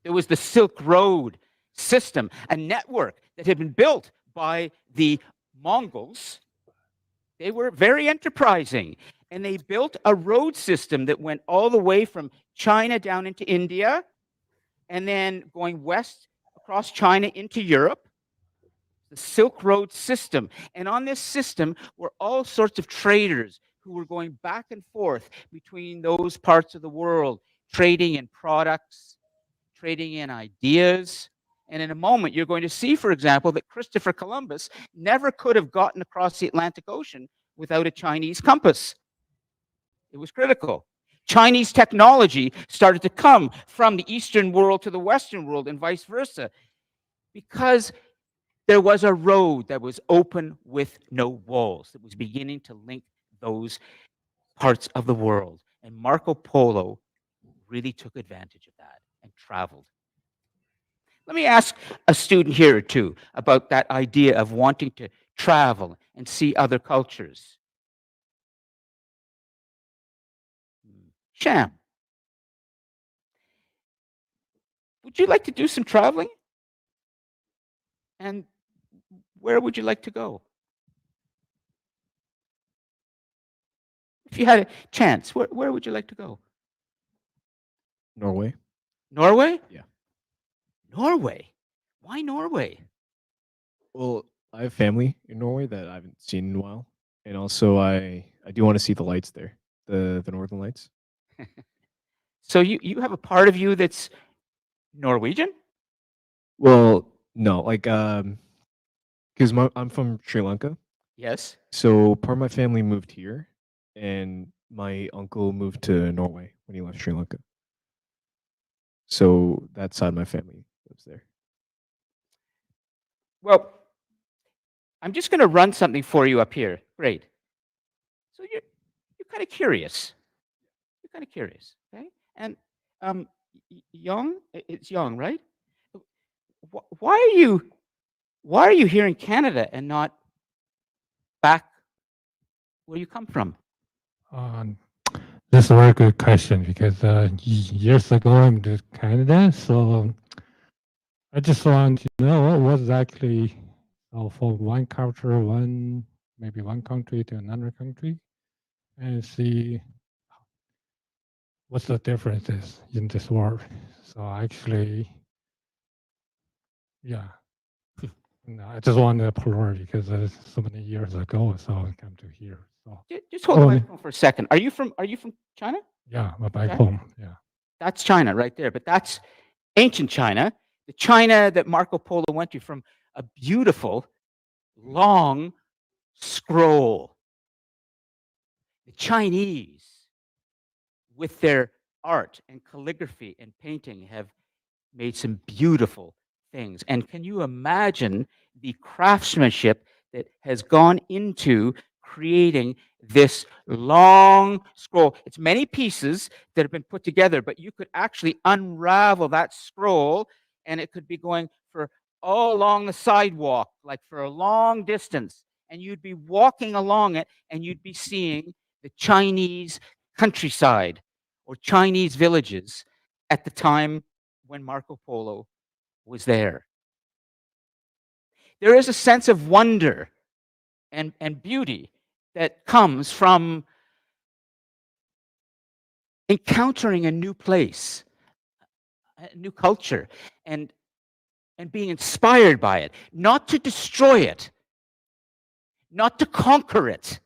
There was the Silk Road system, a network that had been built by the Mongols. They were very enterprising, and they built a road system that went all the way from China down into India, and then going west across China into Europe. The Silk Road system. And on this system were all sorts of traders who were going back and forth between those parts of the world, trading in products, trading in ideas. And in a moment, you're going to see, for example, that Christopher Columbus never could have gotten across the Atlantic Ocean without a Chinese compass. It was critical. Chinese technology started to come from the Eastern world to the Western world and vice versa, because there was a road that was open with no walls that was beginning to link those parts of the world. And Marco Polo really took advantage of that and traveled. Let me ask a student here or two about that idea of wanting to travel and see other cultures. Sham, would you like to do some traveling? And where would you like to go? If you had a chance, where would you like to go? Norway. Norway? Yeah. Norway? Why Norway? Well, I have family in Norway that I haven't seen in a while, and also I do want to see the lights there, the Northern Lights. So you have a part of you that's Norwegian? Well, no, like because I'm from Sri Lanka, Yes. so part of my family moved here, and my uncle moved to Norway when he left Sri Lanka. So that side of my family lives there. Well, I'm just going to run something for you up here. Great. So you're kind of curious. You're kind of curious, okay? And Young, it's Young, right? Why are you here in Canada and not back where you come from? That's a very good question because years ago I moved to Canada, so I just want to know what's actually from one culture, maybe one country to another country, and see what's the differences in this world. So actually, yeah, No, I just wanted to explore because it's so many years ago, so I come to here. So Just hold the Oh, microphone for a second. Are you from China? yeah, but back Okay. home, yeah. That's China right there, but that's ancient China, the China that Marco Polo went to, from a beautiful, long scroll. The Chinese, with their art and calligraphy and painting, have made some beautiful things. And can you imagine the craftsmanship that has gone into creating this long scroll? It's many pieces that have been put together, but you could actually unravel that scroll and it could be going for all along the sidewalk, like for a long distance. And you'd be walking along it and you'd be seeing the Chinese countryside or Chinese villages at the time when Marco Polo was there. There is a sense of wonder and beauty that comes from encountering a new place, a new culture, and being inspired by it, not to destroy it, not to conquer it.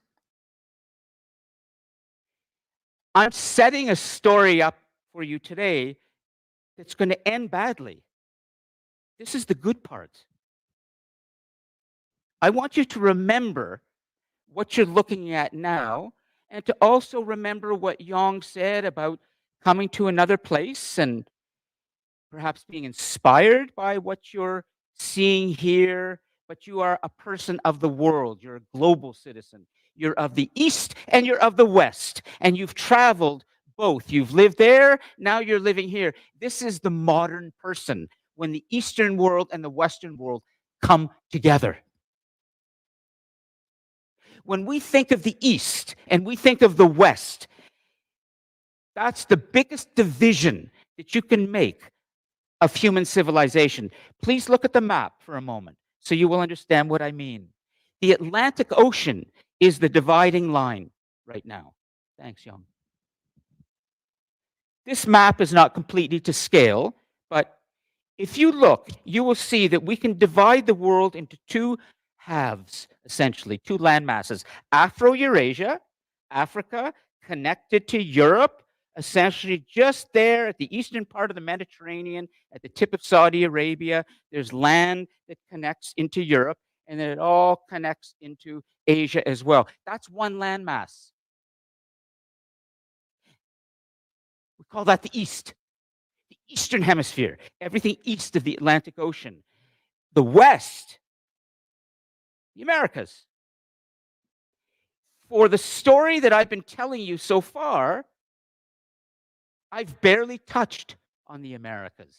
I'm setting a story up for you today that's going to end badly. This is the good part. I want you to remember what you're looking at now, and to also remember what Yong said about coming to another place and perhaps being inspired by what you're seeing here. But you are a person of the world. You're a global citizen. You're of the East and you're of the West, and you've traveled both. You've lived there, now you're living here. This is the modern person, when the Eastern world and the Western world come together. When we think of the East and we think of the West, that's the biggest division that you can make of human civilization. Please look at the map for a moment so you will understand what I mean. The Atlantic Ocean is the dividing line right now. Thanks, Young. This map is not completely to scale, but if you look, you will see that we can divide the world into two halves, essentially, two land masses. Afro-Eurasia, Africa, connected to Europe, essentially just there at the eastern part of the Mediterranean, at the tip of Saudi Arabia. There's land that connects into Europe, and then it all connects into Asia as well. That's one landmass. We call that the East. The Eastern Hemisphere, everything east of the Atlantic Ocean. The West, the Americas. For the story that I've been telling you so far, I've barely touched on the Americas.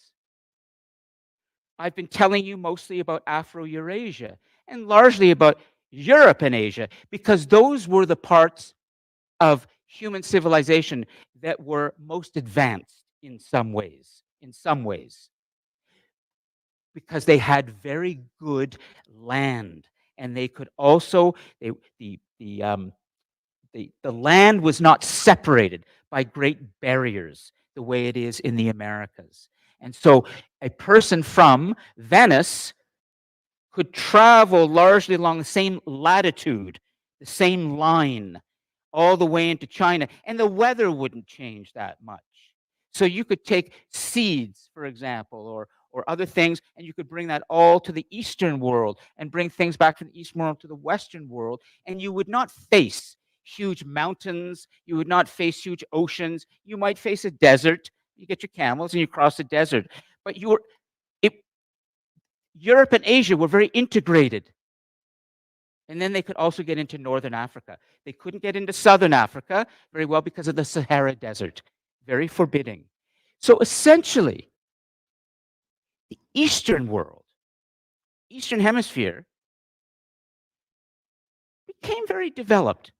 I've been telling you mostly about Afro-Eurasia and largely about Europe and Asia, because those were the parts of human civilization that were most advanced in some ways, because they had very good land, and they could also, the land was not separated by great barriers the way it is in the Americas. And so a person from Venice could travel largely along the same latitude, the same line, all the way into China, and the weather wouldn't change that much. So you could take seeds, for example, or other things, and you could bring that all to the Eastern world and bring things back from the Eastern world to the Western world, and you would not face huge mountains, you would not face huge oceans, you might face a desert. You get your camels and you cross the desert, but Europe and Asia were very integrated. And then they could also get into Northern Africa. They couldn't get into Southern Africa very well because of the Sahara Desert. Very forbidding. So essentially, the Eastern world, Eastern Hemisphere, became very developed.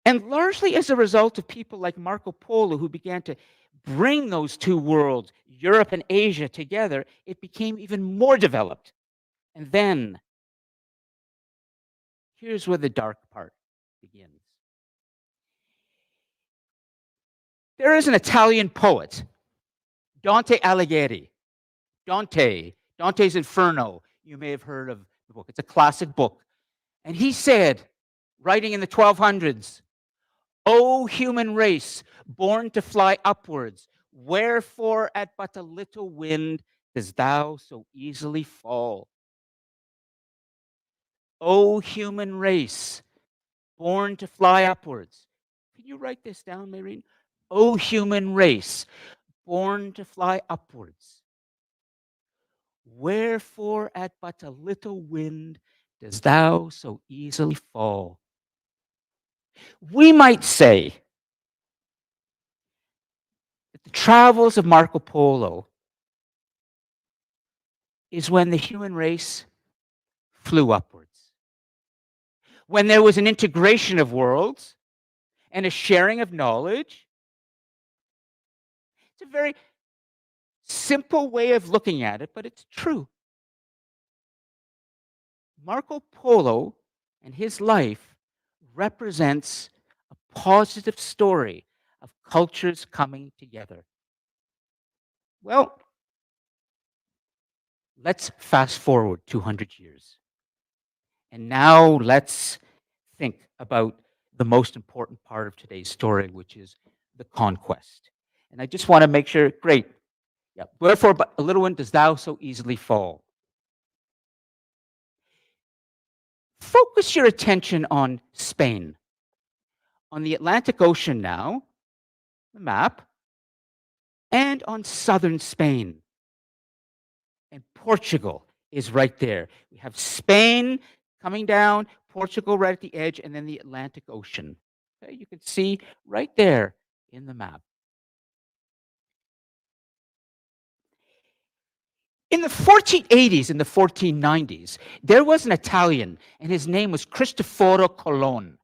And largely as a result of people like Marco Polo, who began to bring those two worlds, Europe and Asia, together, it became even more developed. And then, here's where the dark part begins. There is an Italian poet, Dante Alighieri. Dante Dante's Inferno. You may have heard of the book. It's a classic book. And he said, writing in the 1200s, "O human race, born to fly upwards, wherefore at but a little wind dost thou so easily fall? O human race, born to fly upwards." Can you write this down, Maureen? O human race, born to fly upwards, wherefore at but a little wind dost thou so easily fall? We might say that the travels of Marco Polo is when the human race flew upwards, when there was an integration of worlds and a sharing of knowledge. It's a very simple way of looking at it, but it's true. Marco Polo and his life represents a positive story of cultures coming together. Well, let's fast forward 200 years. And now let's think about the most important part of today's story, which is the conquest. And I just want to make sure, great. Yeah. Wherefore, but a little one does thou so easily fall. Focus your attention on Spain. On the Atlantic Ocean now, the map, and on southern Spain. And Portugal is right there. We have Spain coming down, Portugal right at the edge, and then the Atlantic Ocean. Okay, you can see right there in the map. In the 1480s and the 1490s, there was an Italian, and his name was Cristoforo Colon.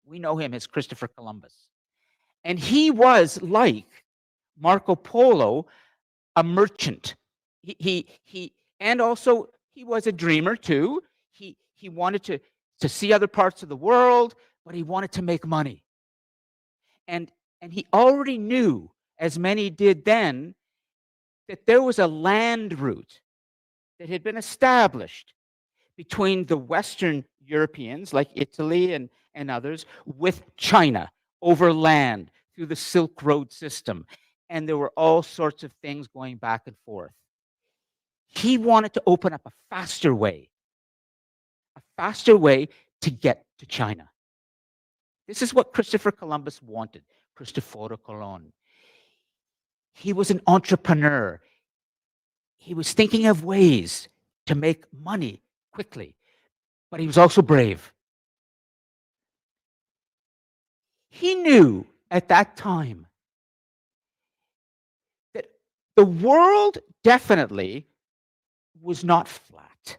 We know him as Christopher Columbus. And he was, like Marco Polo, a merchant. And also he was a dreamer too. He wanted to see other parts of the world, but he wanted to make money. And he already knew, as many did then, that there was a land route that had been established between the Western Europeans, like Italy and others, with China over land through the Silk Road system. And there were all sorts of things going back and forth. He wanted to open up a faster way to get to China. This is what Christopher Columbus wanted, Cristoforo Colon. He was an entrepreneur. He was thinking of ways to make money quickly, but he was also brave. He knew at that time that the world definitely was not flat.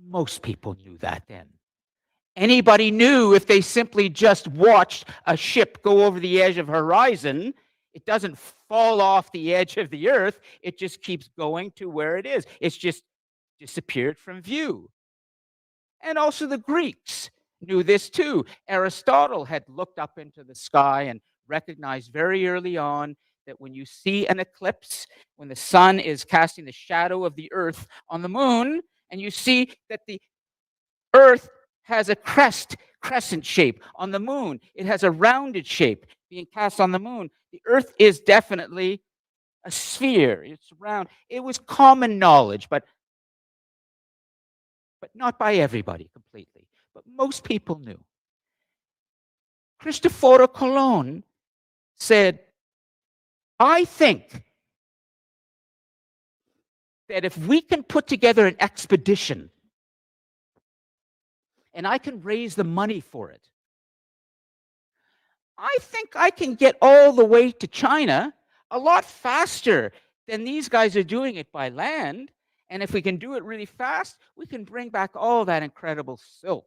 Most people knew that then. Anybody knew if they simply just watched a ship go over the edge of horizon, it doesn't fall off the edge of the earth. It just keeps going to where it is. It's just disappeared from view. And also the Greeks knew this too. Aristotle had looked up into the sky and recognized very early on that when you see an eclipse, when the sun is casting the shadow of the earth on the moon, and you see that the earth has a crescent shape on the moon, it has a rounded shape being cast on the moon. The earth is definitely a sphere. It's round. It was common knowledge, but not by everybody completely. But most people knew. Cristoforo Colon said, I think that if we can put together an expedition and I can raise the money for it, I think I can get all the way to China a lot faster than these guys are doing it by land. And if we can do it really fast, we can bring back all that incredible silk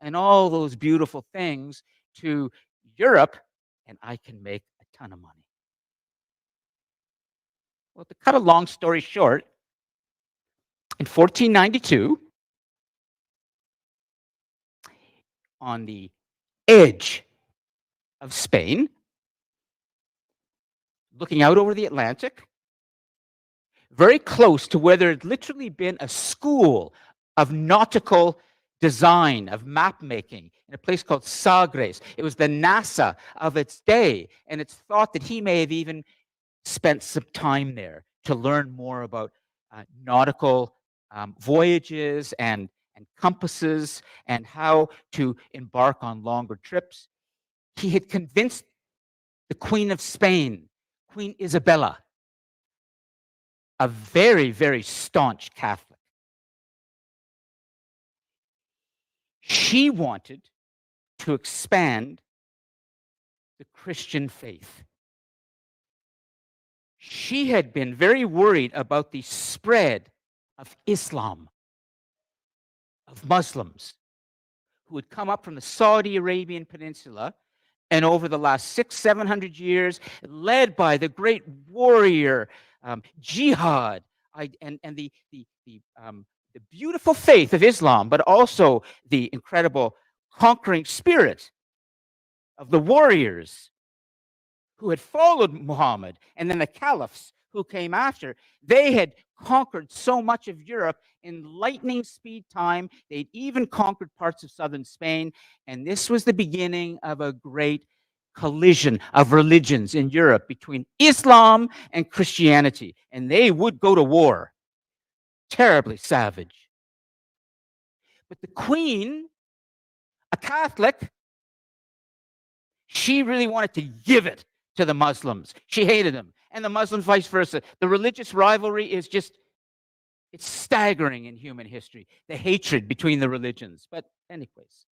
and all those beautiful things to Europe, and I can make a ton of money. Well, to cut a long story short, in 1492, on the edge of Spain, looking out over the Atlantic, very close to where there had literally been a school of nautical design, of map making, in a place called Sagres. It was the NASA of its day, and it's thought that he may have even spent some time there to learn more about nautical voyages and compasses and how to embark on longer trips. He had convinced the Queen of Spain, Queen Isabella, a very, very staunch Catholic. She wanted to expand the Christian faith. She had been very worried about the spread of Islam, of Muslims who had come up from the Saudi Arabian Peninsula and over the last 600-700 years, led by the great warrior jihad and the beautiful faith of Islam, but also the incredible conquering spirit of the warriors who had followed Muhammad, and then the caliphs who came after. They had conquered so much of Europe in lightning speed time. They'd even conquered parts of southern Spain, and this was the beginning of a great collision of religions in Europe between Islam and Christianity, and they would go to war. Terribly savage. But the Queen, a Catholic, she really wanted to give it to the Muslims. She hated them, and the Muslims vice versa. The religious rivalry is just, it's staggering in human history, the hatred between the religions. But anyways,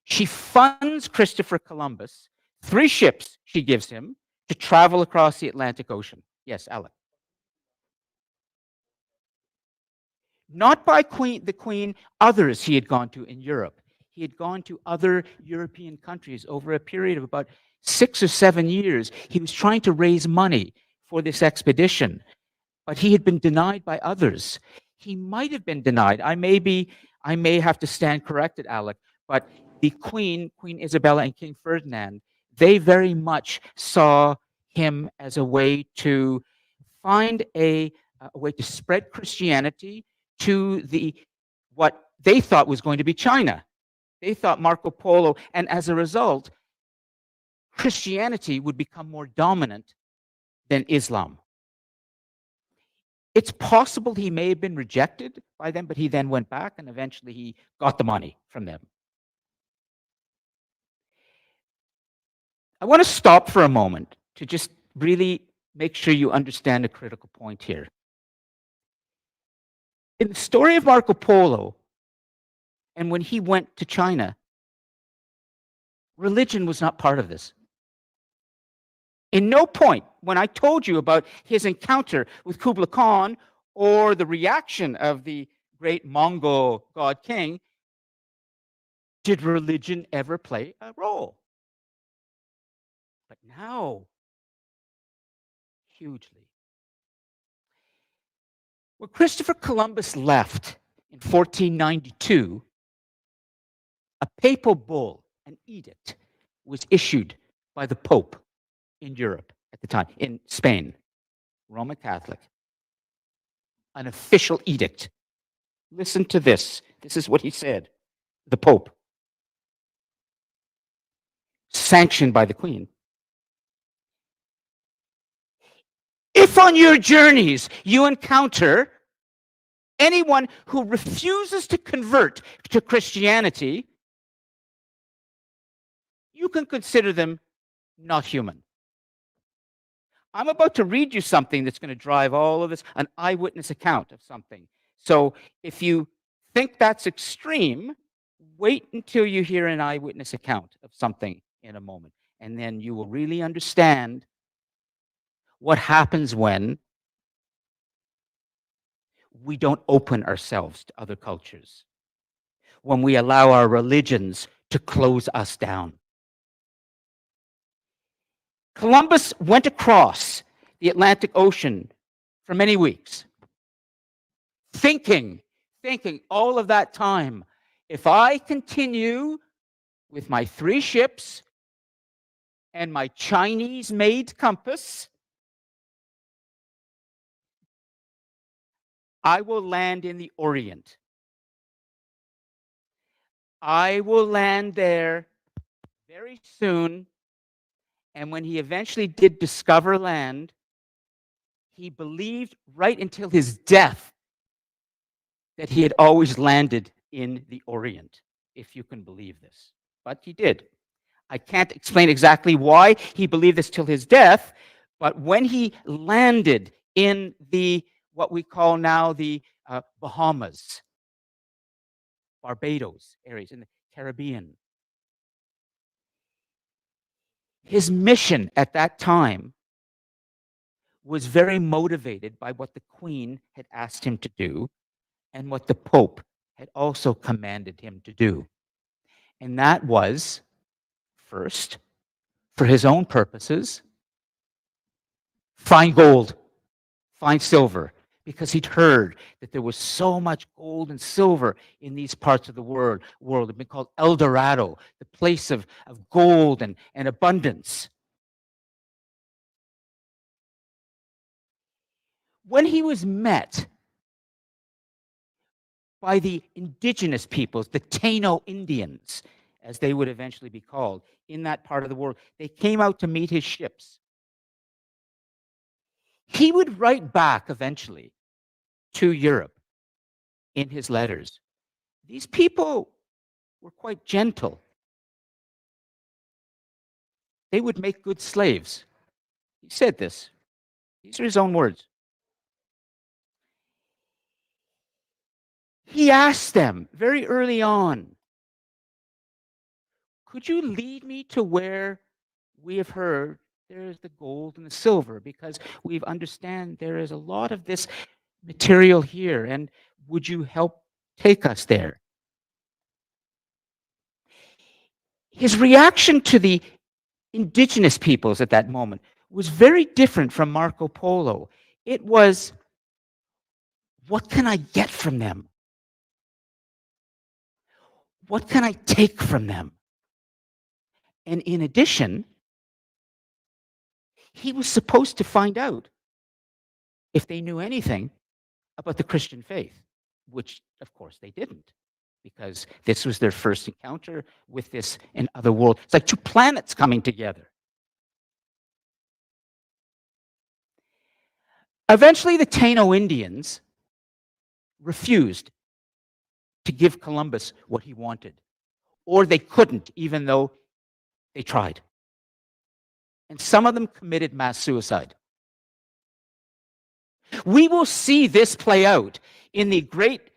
she funds Christopher Columbus, 3 ships she gives him to travel across the Atlantic Ocean. Yes, Alec. Not by the Queen, others he had gone to in Europe. He had gone to other European countries over a period of about 6 or 7 years. He was trying to raise money for this expedition, but he had been denied by others. He might have been denied. I may have to stand corrected, Alec, but the Queen Isabella and King Ferdinand, they very much saw him as a way to find a way to spread Christianity to what they thought was going to be China. They thought Marco Polo, and as a result, Christianity would become more dominant than Islam. It's possible he may have been rejected by them, but he then went back and eventually he got the money from them. I want to stop for a moment to just really make sure you understand a critical point here. In the story of Marco Polo, and when he went to China, religion was not part of this. In no point, when I told you about his encounter with Kublai Khan or the reaction of the great Mongol god king, did religion ever play a role? But now, hugely. When Christopher Columbus left in 1492, a papal bull, an edict, was issued by the Pope in Europe at the time, in Spain, Roman Catholic, an official edict. Listen to this. This is what he said, the Pope, sanctioned by the Queen. If on your journeys you encounter anyone who refuses to convert to Christianity, you can consider them not human. I'm about to read you something that's going to drive all of this, an eyewitness account of something. So if you think that's extreme, wait until you hear an eyewitness account of something in a moment, and then you will really understand what happens when we don't open ourselves to other cultures, when we allow our religions to close us down. Columbus went across the Atlantic Ocean for many weeks, thinking all of that time, if I continue with my 3 ships and my Chinese-made compass, I will land in the Orient. I will land there very soon. And when he eventually did discover land, he believed right until his death that he had always landed in the Orient, if you can believe this. But he did. I can't explain exactly why he believed this till his death, but when he landed in the what we call now the Bahamas, Barbados areas in the Caribbean, his mission at that time was very motivated by what the Queen had asked him to do and what the Pope had also commanded him to do. And that was, first, for his own purposes, find gold, find silver, because he'd heard that there was so much gold and silver in these parts of the world. It had been called El Dorado, the place of gold and abundance. When he was met by the indigenous peoples, the Taino Indians, as they would eventually be called, in that part of the world, they came out to meet his ships. He would write back eventually to Europe in his letters. These people were quite gentle. They would make good slaves. He said this. These are his own words. He asked them very early on, could you lead me to where we have heard there is the gold and the silver, because we understand there is a lot of this material here, and would you help take us there? His reaction to the indigenous peoples at that moment was very different from Marco Polo. It was, what can I get from them? What can I take from them? And in addition, he was supposed to find out if they knew anything about the Christian faith, which of course they didn't, because this was their first encounter with this in other world. It's like two planets coming together. Eventually, the Taino Indians refused to give Columbus what he wanted, or they couldn't, even though they tried. And some of them committed mass suicide. We will see this play out in the great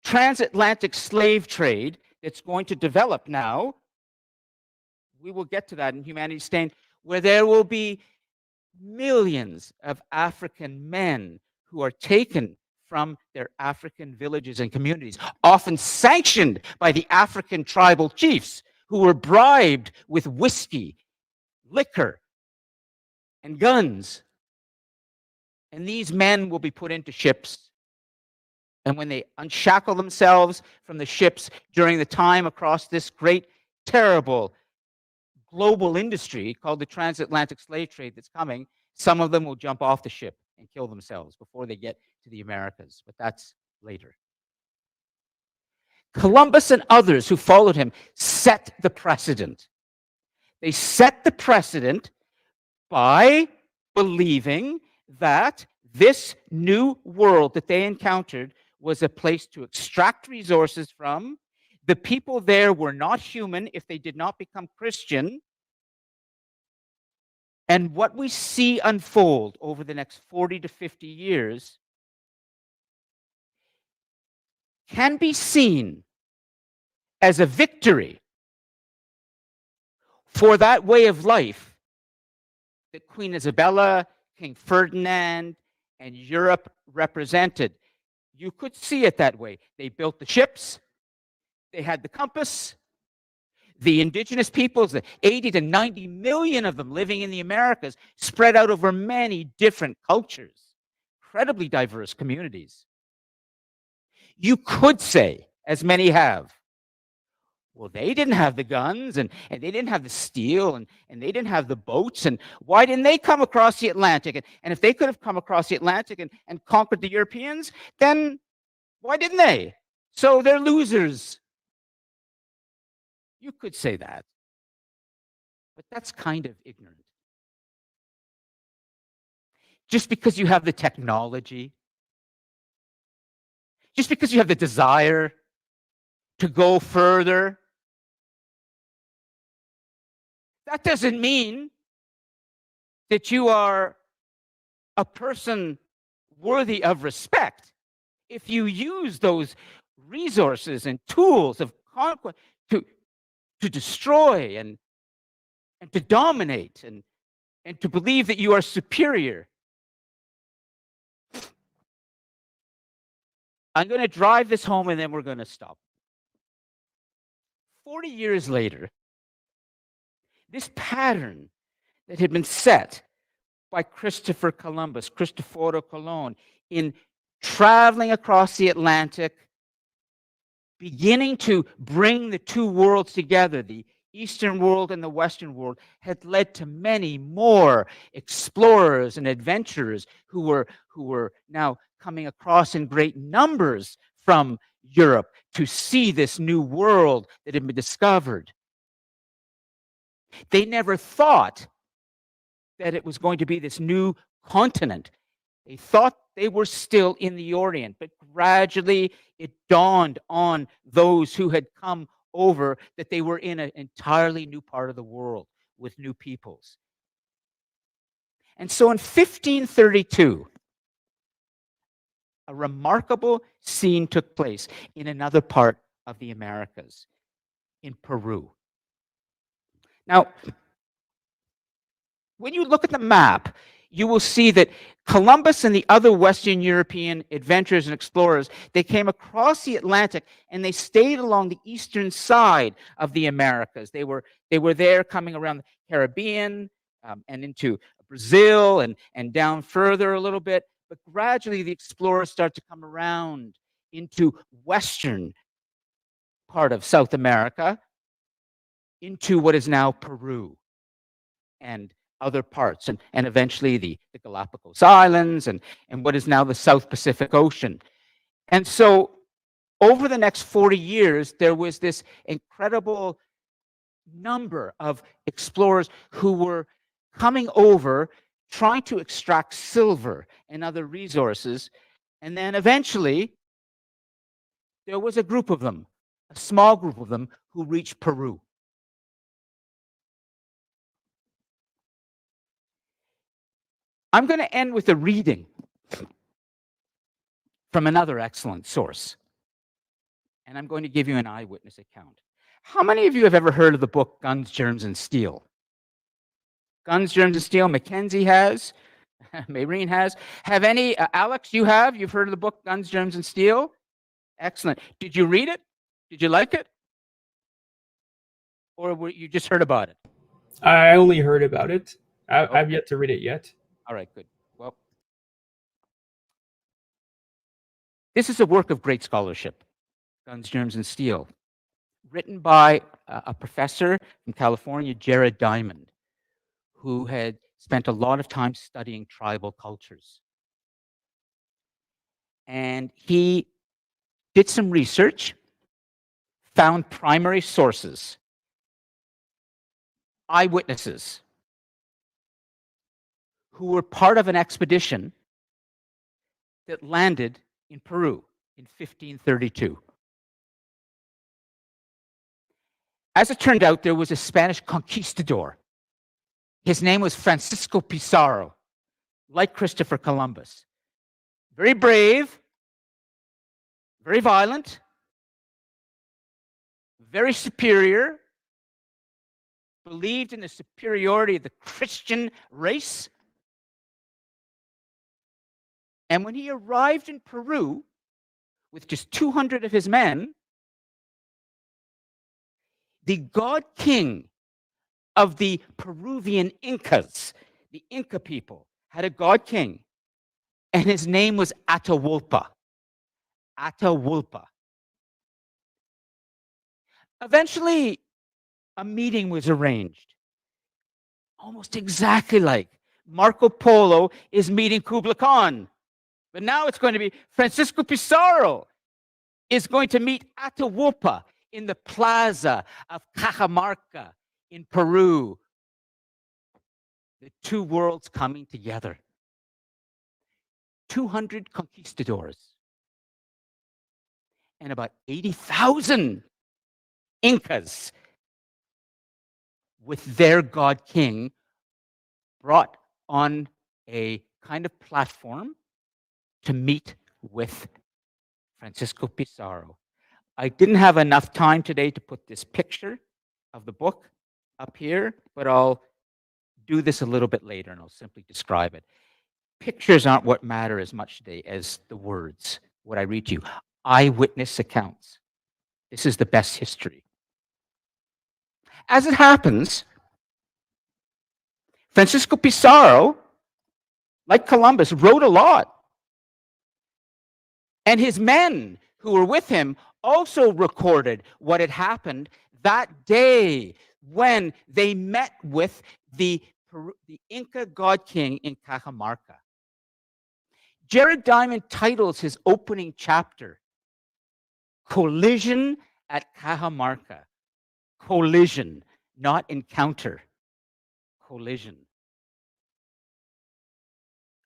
transatlantic slave trade that's going to develop now. We will get to that in Humanity's Stain, where there will be millions of African men who are taken from their African villages and communities, often sanctioned by the African tribal chiefs who were bribed with whiskey, liquor, and guns. And these men will be put into ships. And when they unshackle themselves from the ships during the time across this great, terrible global industry called the transatlantic slave trade that's coming, some of them will jump off the ship and kill themselves before they get to the Americas. But that's later. Columbus and others who followed him set the precedent. They set the precedent by believing that this new world that they encountered was a place to extract resources from. The people there were not human if they did not become Christian. And what we see unfold over the next 40 to 50 years can be seen as a victory for that way of life that Queen Isabella, King Ferdinand, and Europe represented. You could see it that way. They built the ships, they had the compass. The indigenous peoples, the 80 to 90 million of them living in the Americas, spread out over many different cultures, incredibly diverse communities. You could say, as many have, Well, they didn't have the guns and they didn't have the steel and they didn't have the boats. And why didn't they come across the Atlantic? And if they could have come across the Atlantic and conquered the Europeans, then why didn't they? So they're losers. You could say that. But that's kind of ignorant. Just because you have the technology, just because you have the desire to go further, that doesn't mean that you are a person worthy of respect. If you use those resources and tools of conquest to destroy and to dominate and to believe that you are superior. I'm going to drive this home and then we're going to stop. 40 years later, this pattern that had been set by Christopher Columbus, Cristoforo Colon, in traveling across the Atlantic, beginning to bring the two worlds together, the Eastern world and the Western world, had led to many more explorers and adventurers who were now coming across in great numbers from Europe to see this new world that had been discovered. They never thought that it was going to be this new continent. They thought they were still in the Orient, but gradually it dawned on those who had come over that they were in an entirely new part of the world with new peoples. And so in 1532, a remarkable scene took place in another part of the Americas, in Peru. Now, when you look at the map, you will see that Columbus and the other Western European adventurers and explorers, they came across the Atlantic and they stayed along the eastern side of the Americas. They were there coming around the Caribbean and into Brazil and down further a little bit. But gradually the explorers start to come around into western part of South America, into what is now Peru and other parts, and eventually the Galapagos Islands and what is now the South Pacific Ocean. And so over the next 40 years, there was this incredible number of explorers who were coming over, trying to extract silver and other resources. And then eventually, there was a group of them, a small group of them, who reached Peru. I'm going to end with a reading from another excellent source. And I'm going to give you an eyewitness account. How many of you have ever heard of the book Guns, Germs, and Steel? Guns, Germs, and Steel. Mackenzie has. Maureen has. Have any? Alex, you have? You've heard of the book Guns, Germs, and Steel? Excellent. Did you read it? Did you like it? Or you just heard about it? I only heard about it. I've yet to read it yet. All right, good. Well, this is a work of great scholarship, Guns, Germs, and Steel, written by a professor from California, Jared Diamond, who had spent a lot of time studying tribal cultures. And he did some research, found primary sources, eyewitnesses, who were part of an expedition that landed in Peru in 1532. As it turned out, there was a Spanish conquistador. His name was Francisco Pizarro, like Christopher Columbus. Very brave, very violent, very superior, believed in the superiority of the Christian race. And when he arrived in Peru with just 200 of his men, the god king of the Peruvian Incas, the Inca people, had a god king, and his name was Atahualpa. Atahualpa. Eventually, a meeting was arranged, almost exactly like Marco Polo is meeting Kublai Khan. But now it's going to be Francisco Pizarro is going to meet Atahualpa in the plaza of Cajamarca in Peru. The two worlds coming together. 200 conquistadors and about 80,000 Incas with their god king brought on a kind of platform to meet with Francisco Pizarro. I didn't have enough time today to put this picture of the book up here, but I'll do this a little bit later and I'll simply describe it. Pictures aren't what matter as much today as the words, what I read to you. Eyewitness accounts. This is the best history. As it happens, Francisco Pizarro, like Columbus, wrote a lot. And his men who were with him also recorded what had happened that day when they met with the Inca god king in Cajamarca. Jared Diamond titles his opening chapter, Collision at Cajamarca. Collision, not encounter. Collision.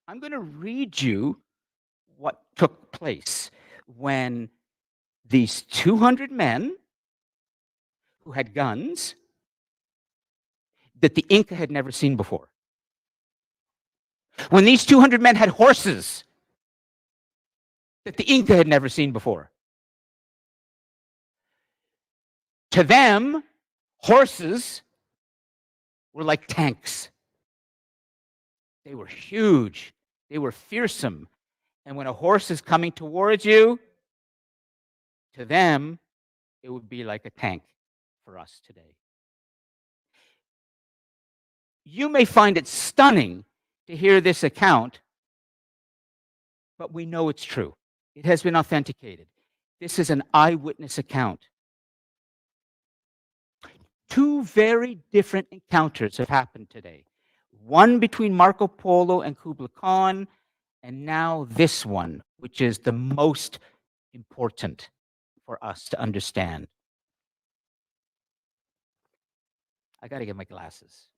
I'm going to read you what took place when these 200 men who had guns that the Inca had never seen before. When these 200 men had horses that the Inca had never seen before. To them, horses were like tanks. They were huge. They were fearsome. And when a horse is coming towards you, to them, it would be like a tank for us today. You may find it stunning to hear this account, but we know it's true. It has been authenticated. This is an eyewitness account. Two very different encounters have happened today. One between Marco Polo and Kublai Khan, and now this one, which is the most important for us to understand. I got to get my glasses.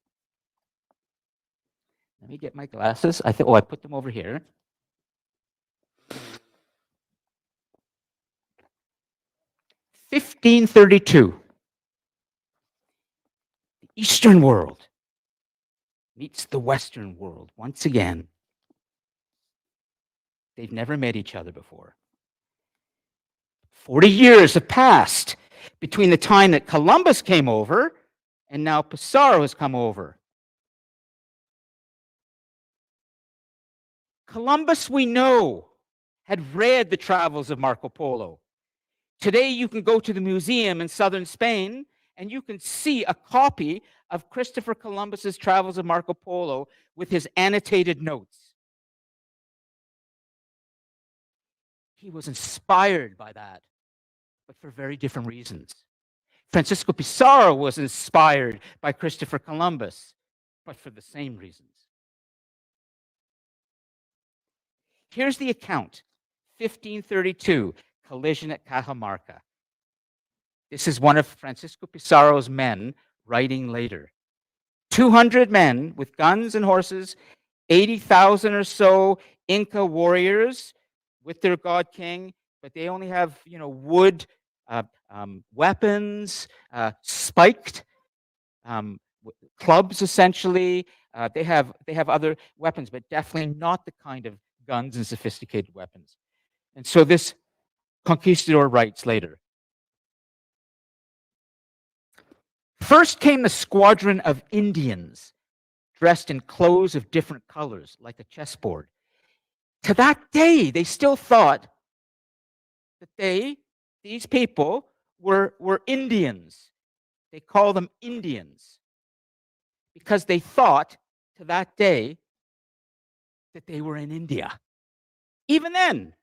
Let me get my glasses. I put them over here. (1532). The Eastern world meets the Western world once again. They've never met each other before. 40 years have passed between the time that Columbus came over and now Pizarro has come over. Columbus, we know, had read the travels of Marco Polo. Today, you can go to the museum in southern Spain and you can see a copy of Christopher Columbus's Travels of Marco Polo with his annotated notes. He was inspired by that, but for very different reasons. Francisco Pizarro was inspired by Christopher Columbus, but for the same reasons. Here's the account, 1532, collision at Cajamarca. This is one of Francisco Pizarro's men writing later. 200 men with guns and horses, 80,000 or so Inca warriors with their god king, but they only have, wood weapons, spiked clubs essentially. They have other weapons, but definitely not the kind of guns and sophisticated weapons. And so this conquistador writes later. First came the squadron of Indians dressed in clothes of different colors, like a chessboard. To that day, they still thought that these people were Indians. They call them Indians because they thought to that day that they were in India. Even then,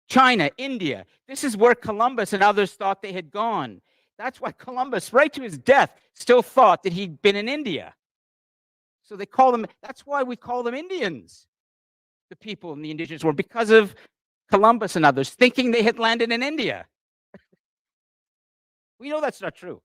China, India, this is where Columbus and others thought they had gone. That's why Columbus, right to his death, still thought that he'd been in India. So they call them, that's why we call them Indians, the people in the indigenous world, because of Columbus and others thinking they had landed in India. We know that's not true.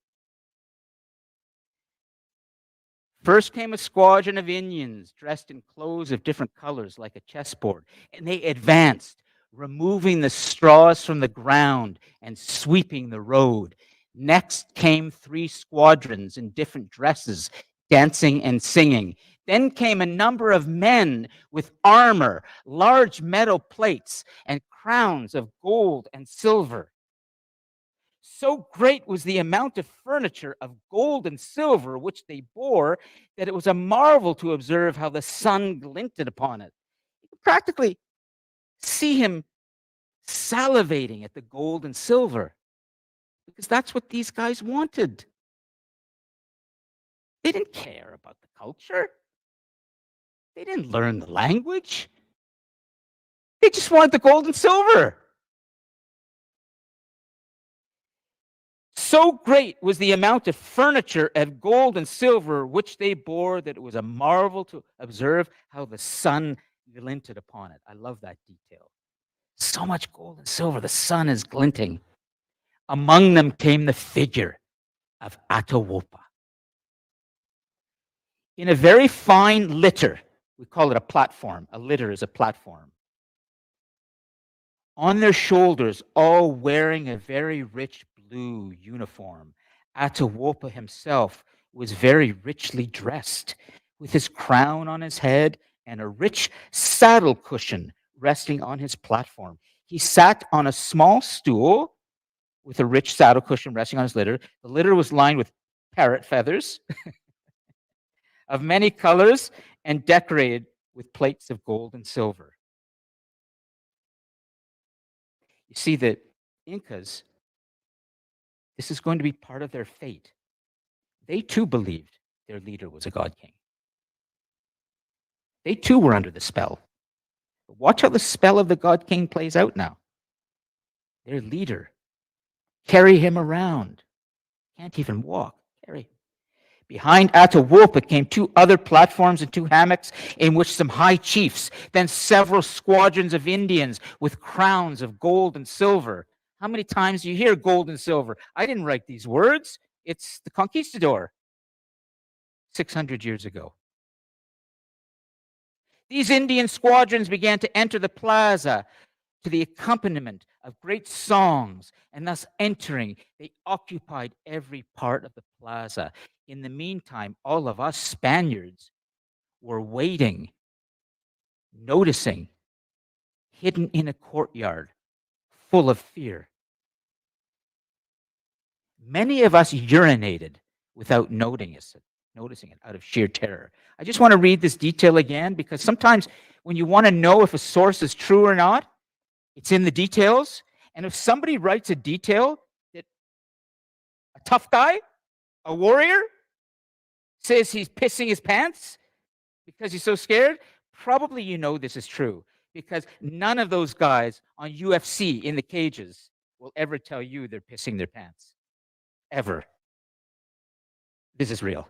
First came a squadron of Indians dressed in clothes of different colors like a chessboard, and they advanced, removing the straws from the ground and sweeping the road. Next came 3 squadrons in different dresses, dancing and singing. Then came a number of men with armor, large metal plates, and crowns of gold and silver. So great was the amount of furniture of gold and silver which they bore that it was a marvel to observe how the sun glinted upon it. You could practically see him salivating at the gold and silver because that's what these guys wanted. They didn't care about the culture. They didn't learn the language. They just wanted the gold and silver. So great was the amount of furniture of gold and silver which they bore that it was a marvel to observe how the sun glinted upon it. I love that detail. So much gold and silver, the sun is glinting. Among them came the figure of Atahualpa. In a very fine litter, we call it a platform. A litter is a platform. On their shoulders, all wearing a very rich blue uniform, Atahualpa himself was very richly dressed, with his crown on his head and a rich saddle cushion resting on his platform. He sat on a small stool with a rich saddle cushion resting on his litter. The litter was lined with parrot feathers of many colors and decorated with plates of gold and silver. You see, the Incas, this is going to be part of their fate. They too believed their leader was a god king. They too were under the spell. But watch how the spell of the god king plays out now. Their leader, carry him around. Can't even walk, carry him. Behind Atahualpa came 2 other platforms and 2 hammocks in which some high chiefs, then several squadrons of Indians with crowns of gold and silver. How many times do you hear gold and silver? I didn't write these words. It's the conquistador 600 years ago. These Indian squadrons began to enter the plaza to the accompaniment of great songs, and thus entering, they occupied every part of the plaza. In the meantime, all of us Spaniards were waiting, noticing, hidden in a courtyard, full of fear. Many of us urinated without noticing it out of sheer terror. I just want to read this detail again because sometimes when you want to know if a source is true or not, it's in the details. And if somebody writes a detail that a tough guy, a warrior, says he's pissing his pants because he's so scared, probably you know this is true because none of those guys on UFC in the cages will ever tell you they're pissing their pants. Ever. This is real.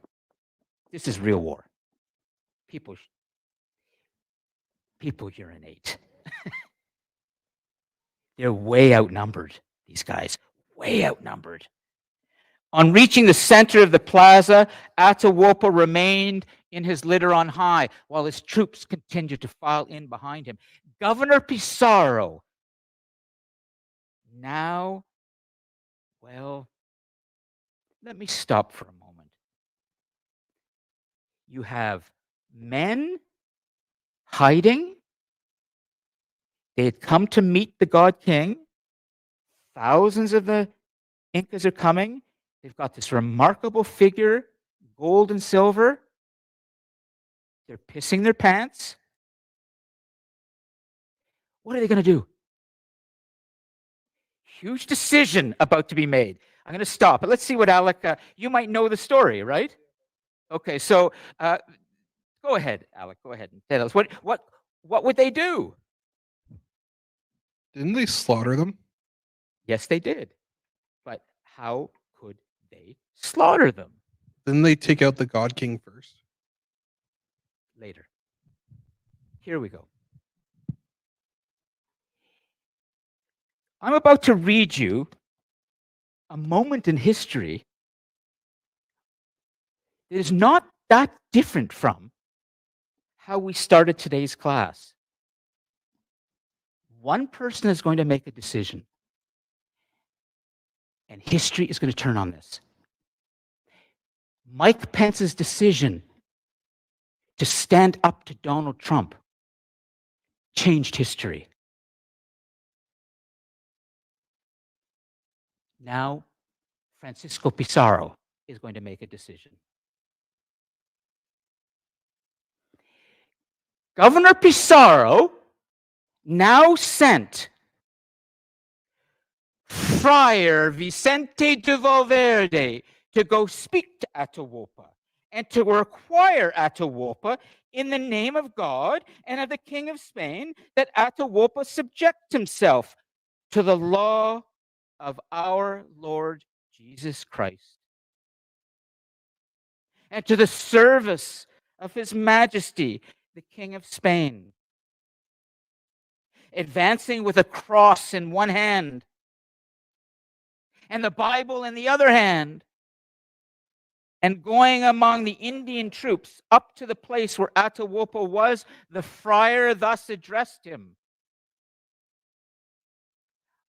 This is real war. People urinate. They're way outnumbered, these guys, way outnumbered. On reaching the center of the plaza, Atahualpa remained in his litter on high while his troops continued to file in behind him. Governor Pizarro, now, well, let me stop for a moment. You have men hiding. They had come to meet the God King. Thousands of the Incas are coming. They've got this remarkable figure, gold and silver. They're pissing their pants. What are they going to do? Huge decision about to be made. I'm going to stop. But let's see what Alec, you might know the story, right? Okay, so go ahead, Alec. Go ahead and tell us. What would they do? Didn't they slaughter them? Yes, they did. But how could slaughter them Didn't they take out the God King first? later. Here we go. I'm about to read you a moment in history that is not that different from how we started today's class. One person is going to make a decision, and history is going to turn on this. Mike Pence's decision to stand up to Donald Trump changed history. Now, Francisco Pizarro is going to make a decision. Governor Pizarro now sent Friar Vicente de Valverde to go speak to Atahualpa and to require Atahualpa, in the name of God and of the King of Spain, that Atahualpa subject himself to the law of our Lord Jesus Christ and to the service of His Majesty, the King of Spain. Advancing with a cross in one hand and the Bible in the other hand, and going among the Indian troops up to the place where Atahualpa was, the friar thus addressed him: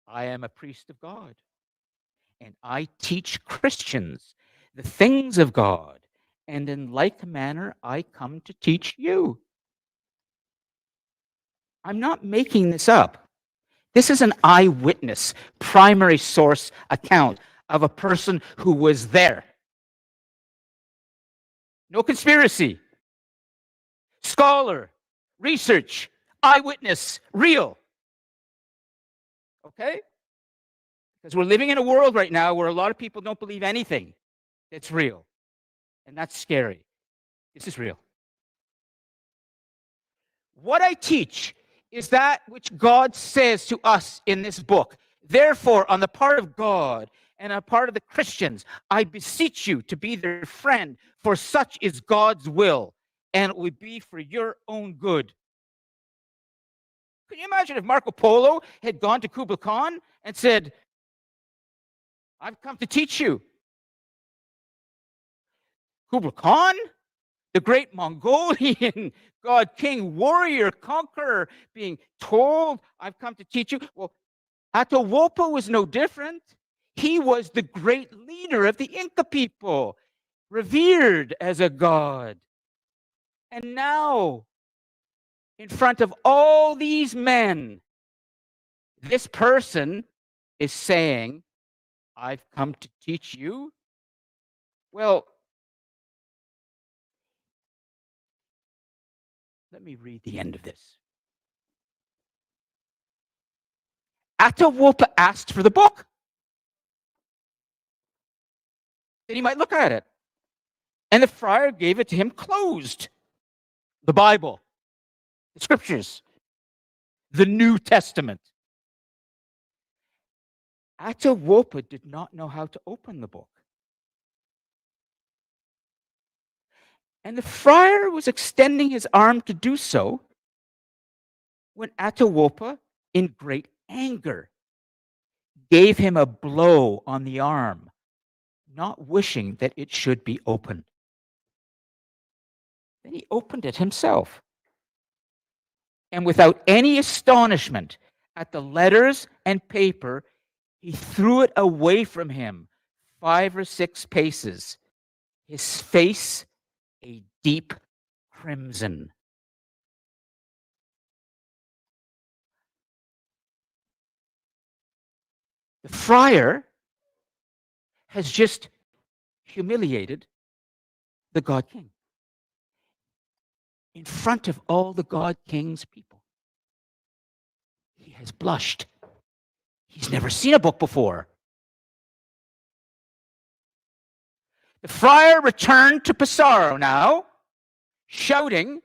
I am a priest of God, and I teach Christians the things of God, and in like manner I come to teach you. I'm not making this up. This is an eyewitness, primary source account of a person who was there. No conspiracy. Scholar, research, eyewitness, real. Okay? Because we're living in a world right now where a lot of people don't believe anything that's real. And that's scary. This is real. What I teach is that which God says to us in this book. Therefore, on the part of God and on the part of the Christians, I beseech you to be their friend, for such is God's will, and it would be for your own good. Can you imagine if Marco Polo had gone to Kublai Khan and said, I've come to teach you? Kublai Khan, the great Mongolian God King, warrior, conqueror, being told, I've come to teach you. Well, Atahualpa was no different. He was the great leader of the Inca people, revered as a god. And now, in front of all these men, this person is saying, I've come to teach you. Well, let me read the end of this. Atahualpa asked for the book, that he might look at it. And the friar gave it to him closed. The Bible, the scriptures, the New Testament. Atahualpa did not know how to open the book. And the friar was extending his arm to do so when Atahualpa, in great anger, gave him a blow on the arm, not wishing that it should be opened. Then he opened it himself. And without any astonishment at the letters and paper, he threw it away from him 5 or 6 paces, his face a deep crimson. The friar has just humiliated the God King in front of all the God King's people. He has blushed. He's never seen a book before. The friar returned to Pizarro now, shouting,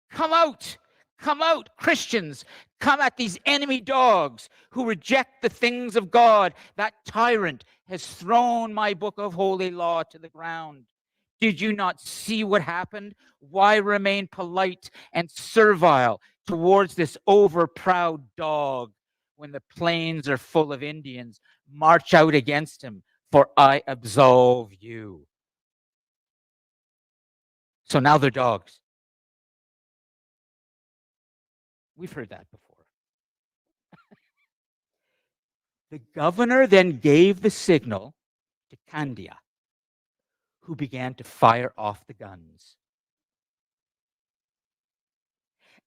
come out, Come out, Christians. Come at these enemy dogs who reject the things of God. That tyrant has thrown my book of holy law to the ground. Did you not see what happened? Why remain polite and servile towards this overproud dog when the plains are full of Indians? March out against him, for I absolve you. So now they're dogs. We've heard that before. The governor then gave the signal to Candia, who began to fire off the guns.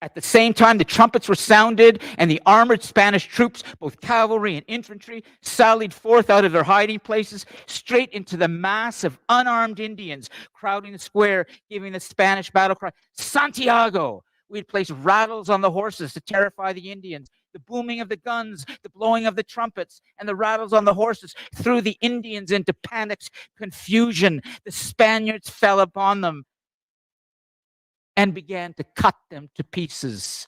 At the same time, the trumpets were sounded, and the armored Spanish troops, both cavalry and infantry, sallied forth out of their hiding places straight into the mass of unarmed Indians crowding the square, giving the Spanish battle cry, Santiago! We'd place rattles on the horses to terrify the Indians. The booming of the guns, the blowing of the trumpets, and the rattles on the horses threw the Indians into panic, confusion. The Spaniards fell upon them and began to cut them to pieces.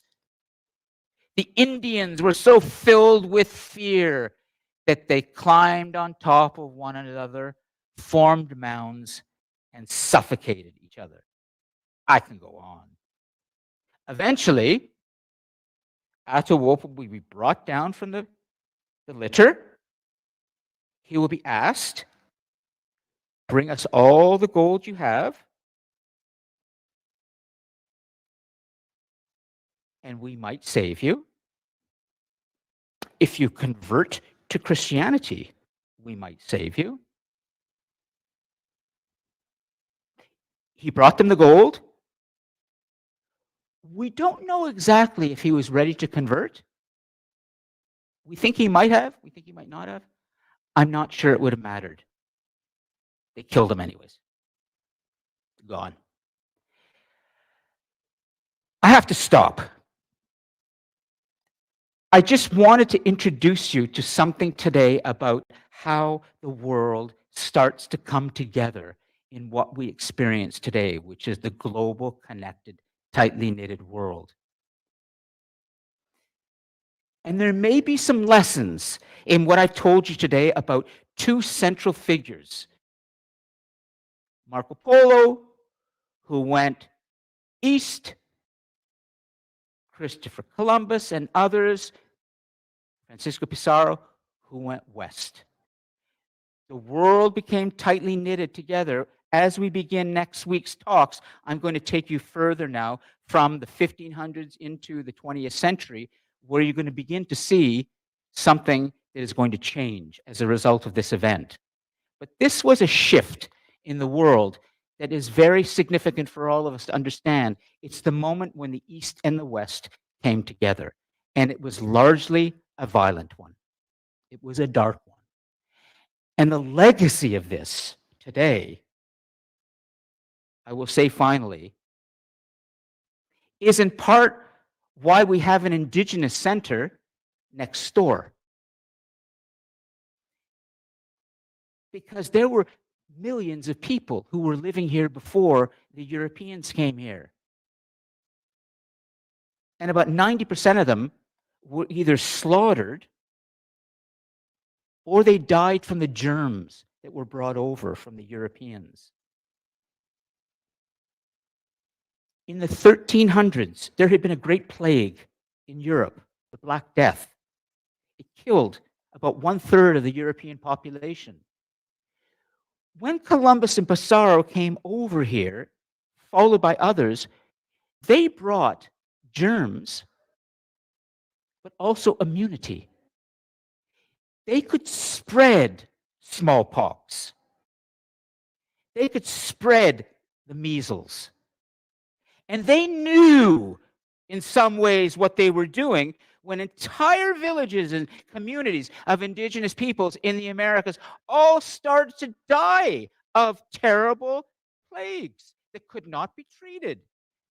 The Indians were so filled with fear that they climbed on top of one another, formed mounds, and suffocated each other. I can go on. Eventually, Atahualpa will be brought down from the litter. He will be asked, bring us all the gold you have, and we might save you. If you convert to Christianity, we might save you. He brought them the gold. We don't know exactly if he was ready to convert. We think he might have. We think he might not have. I'm not sure it would have mattered. They killed him anyways. Gone. I have to stop. I just wanted to introduce you to something today about how the world starts to come together in what we experience today, which is the global, connected, tightly knitted world. And there may be some lessons in what I've told you today about two central figures. Marco Polo, who went east, Christopher Columbus and others, Francisco Pizarro, who went west. The world became tightly knitted together. As we begin next week's talks, I'm going to take you further now from the 1500s into the 20th century, where you're going to begin to see something that is going to change as a result of this event. But this was a shift in the world that is very significant for all of us to understand. It's the moment when the East and the West came together, and it was largely a violent one. It was a dark one. And the legacy of this today, I will say finally, is in part why we have an Indigenous center next door. Because there were millions of people who were living here before the Europeans came here. And about 90% of them were either slaughtered or they died from the germs that were brought over from the Europeans. In the 1300s, there had been a great plague in Europe, the Black Death. It killed about 1/3 of the European population. When Columbus and Pizarro came over here, followed by others, they brought germs, but also immunity. They could spread smallpox. They could spread the measles. And they knew, in some ways, what they were doing when entire villages and communities of indigenous peoples in the Americas all started to die of terrible plagues that could not be treated.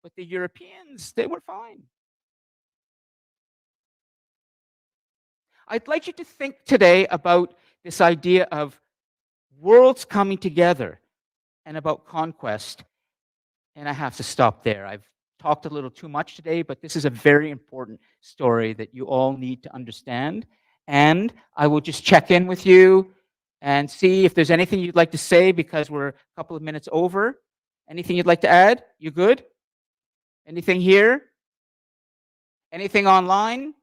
But the Europeans, they were fine. I'd like you to think today about this idea of worlds coming together and about conquest. And I have to stop there. I've talked a little too much today, but this is a very important story that you all need to understand. And I will just check in with you and see if there's anything you'd like to say, because we're a couple of minutes over. Anything you'd like to add? You good? Anything here? Anything online?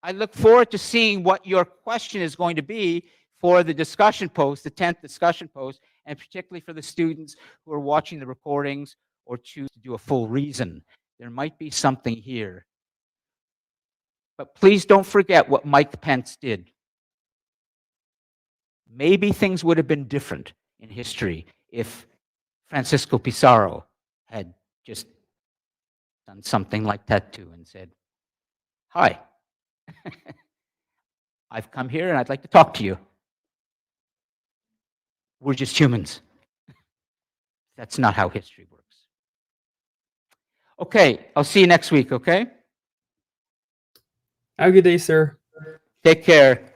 I look forward to seeing what your question is going to be for the discussion post, the 10th discussion post, and particularly for the students who are watching the recordings or choose to do a full reason. There might be something here. But please don't forget what Mike Pence did. Maybe things would have been different in history if Francisco Pizarro had just done something like that too and said, "Hi, I've come here and I'd like to talk to you. We're just humans." That's not how history works. Okay, I'll see you next week, okay? Have a good day, sir. Take care.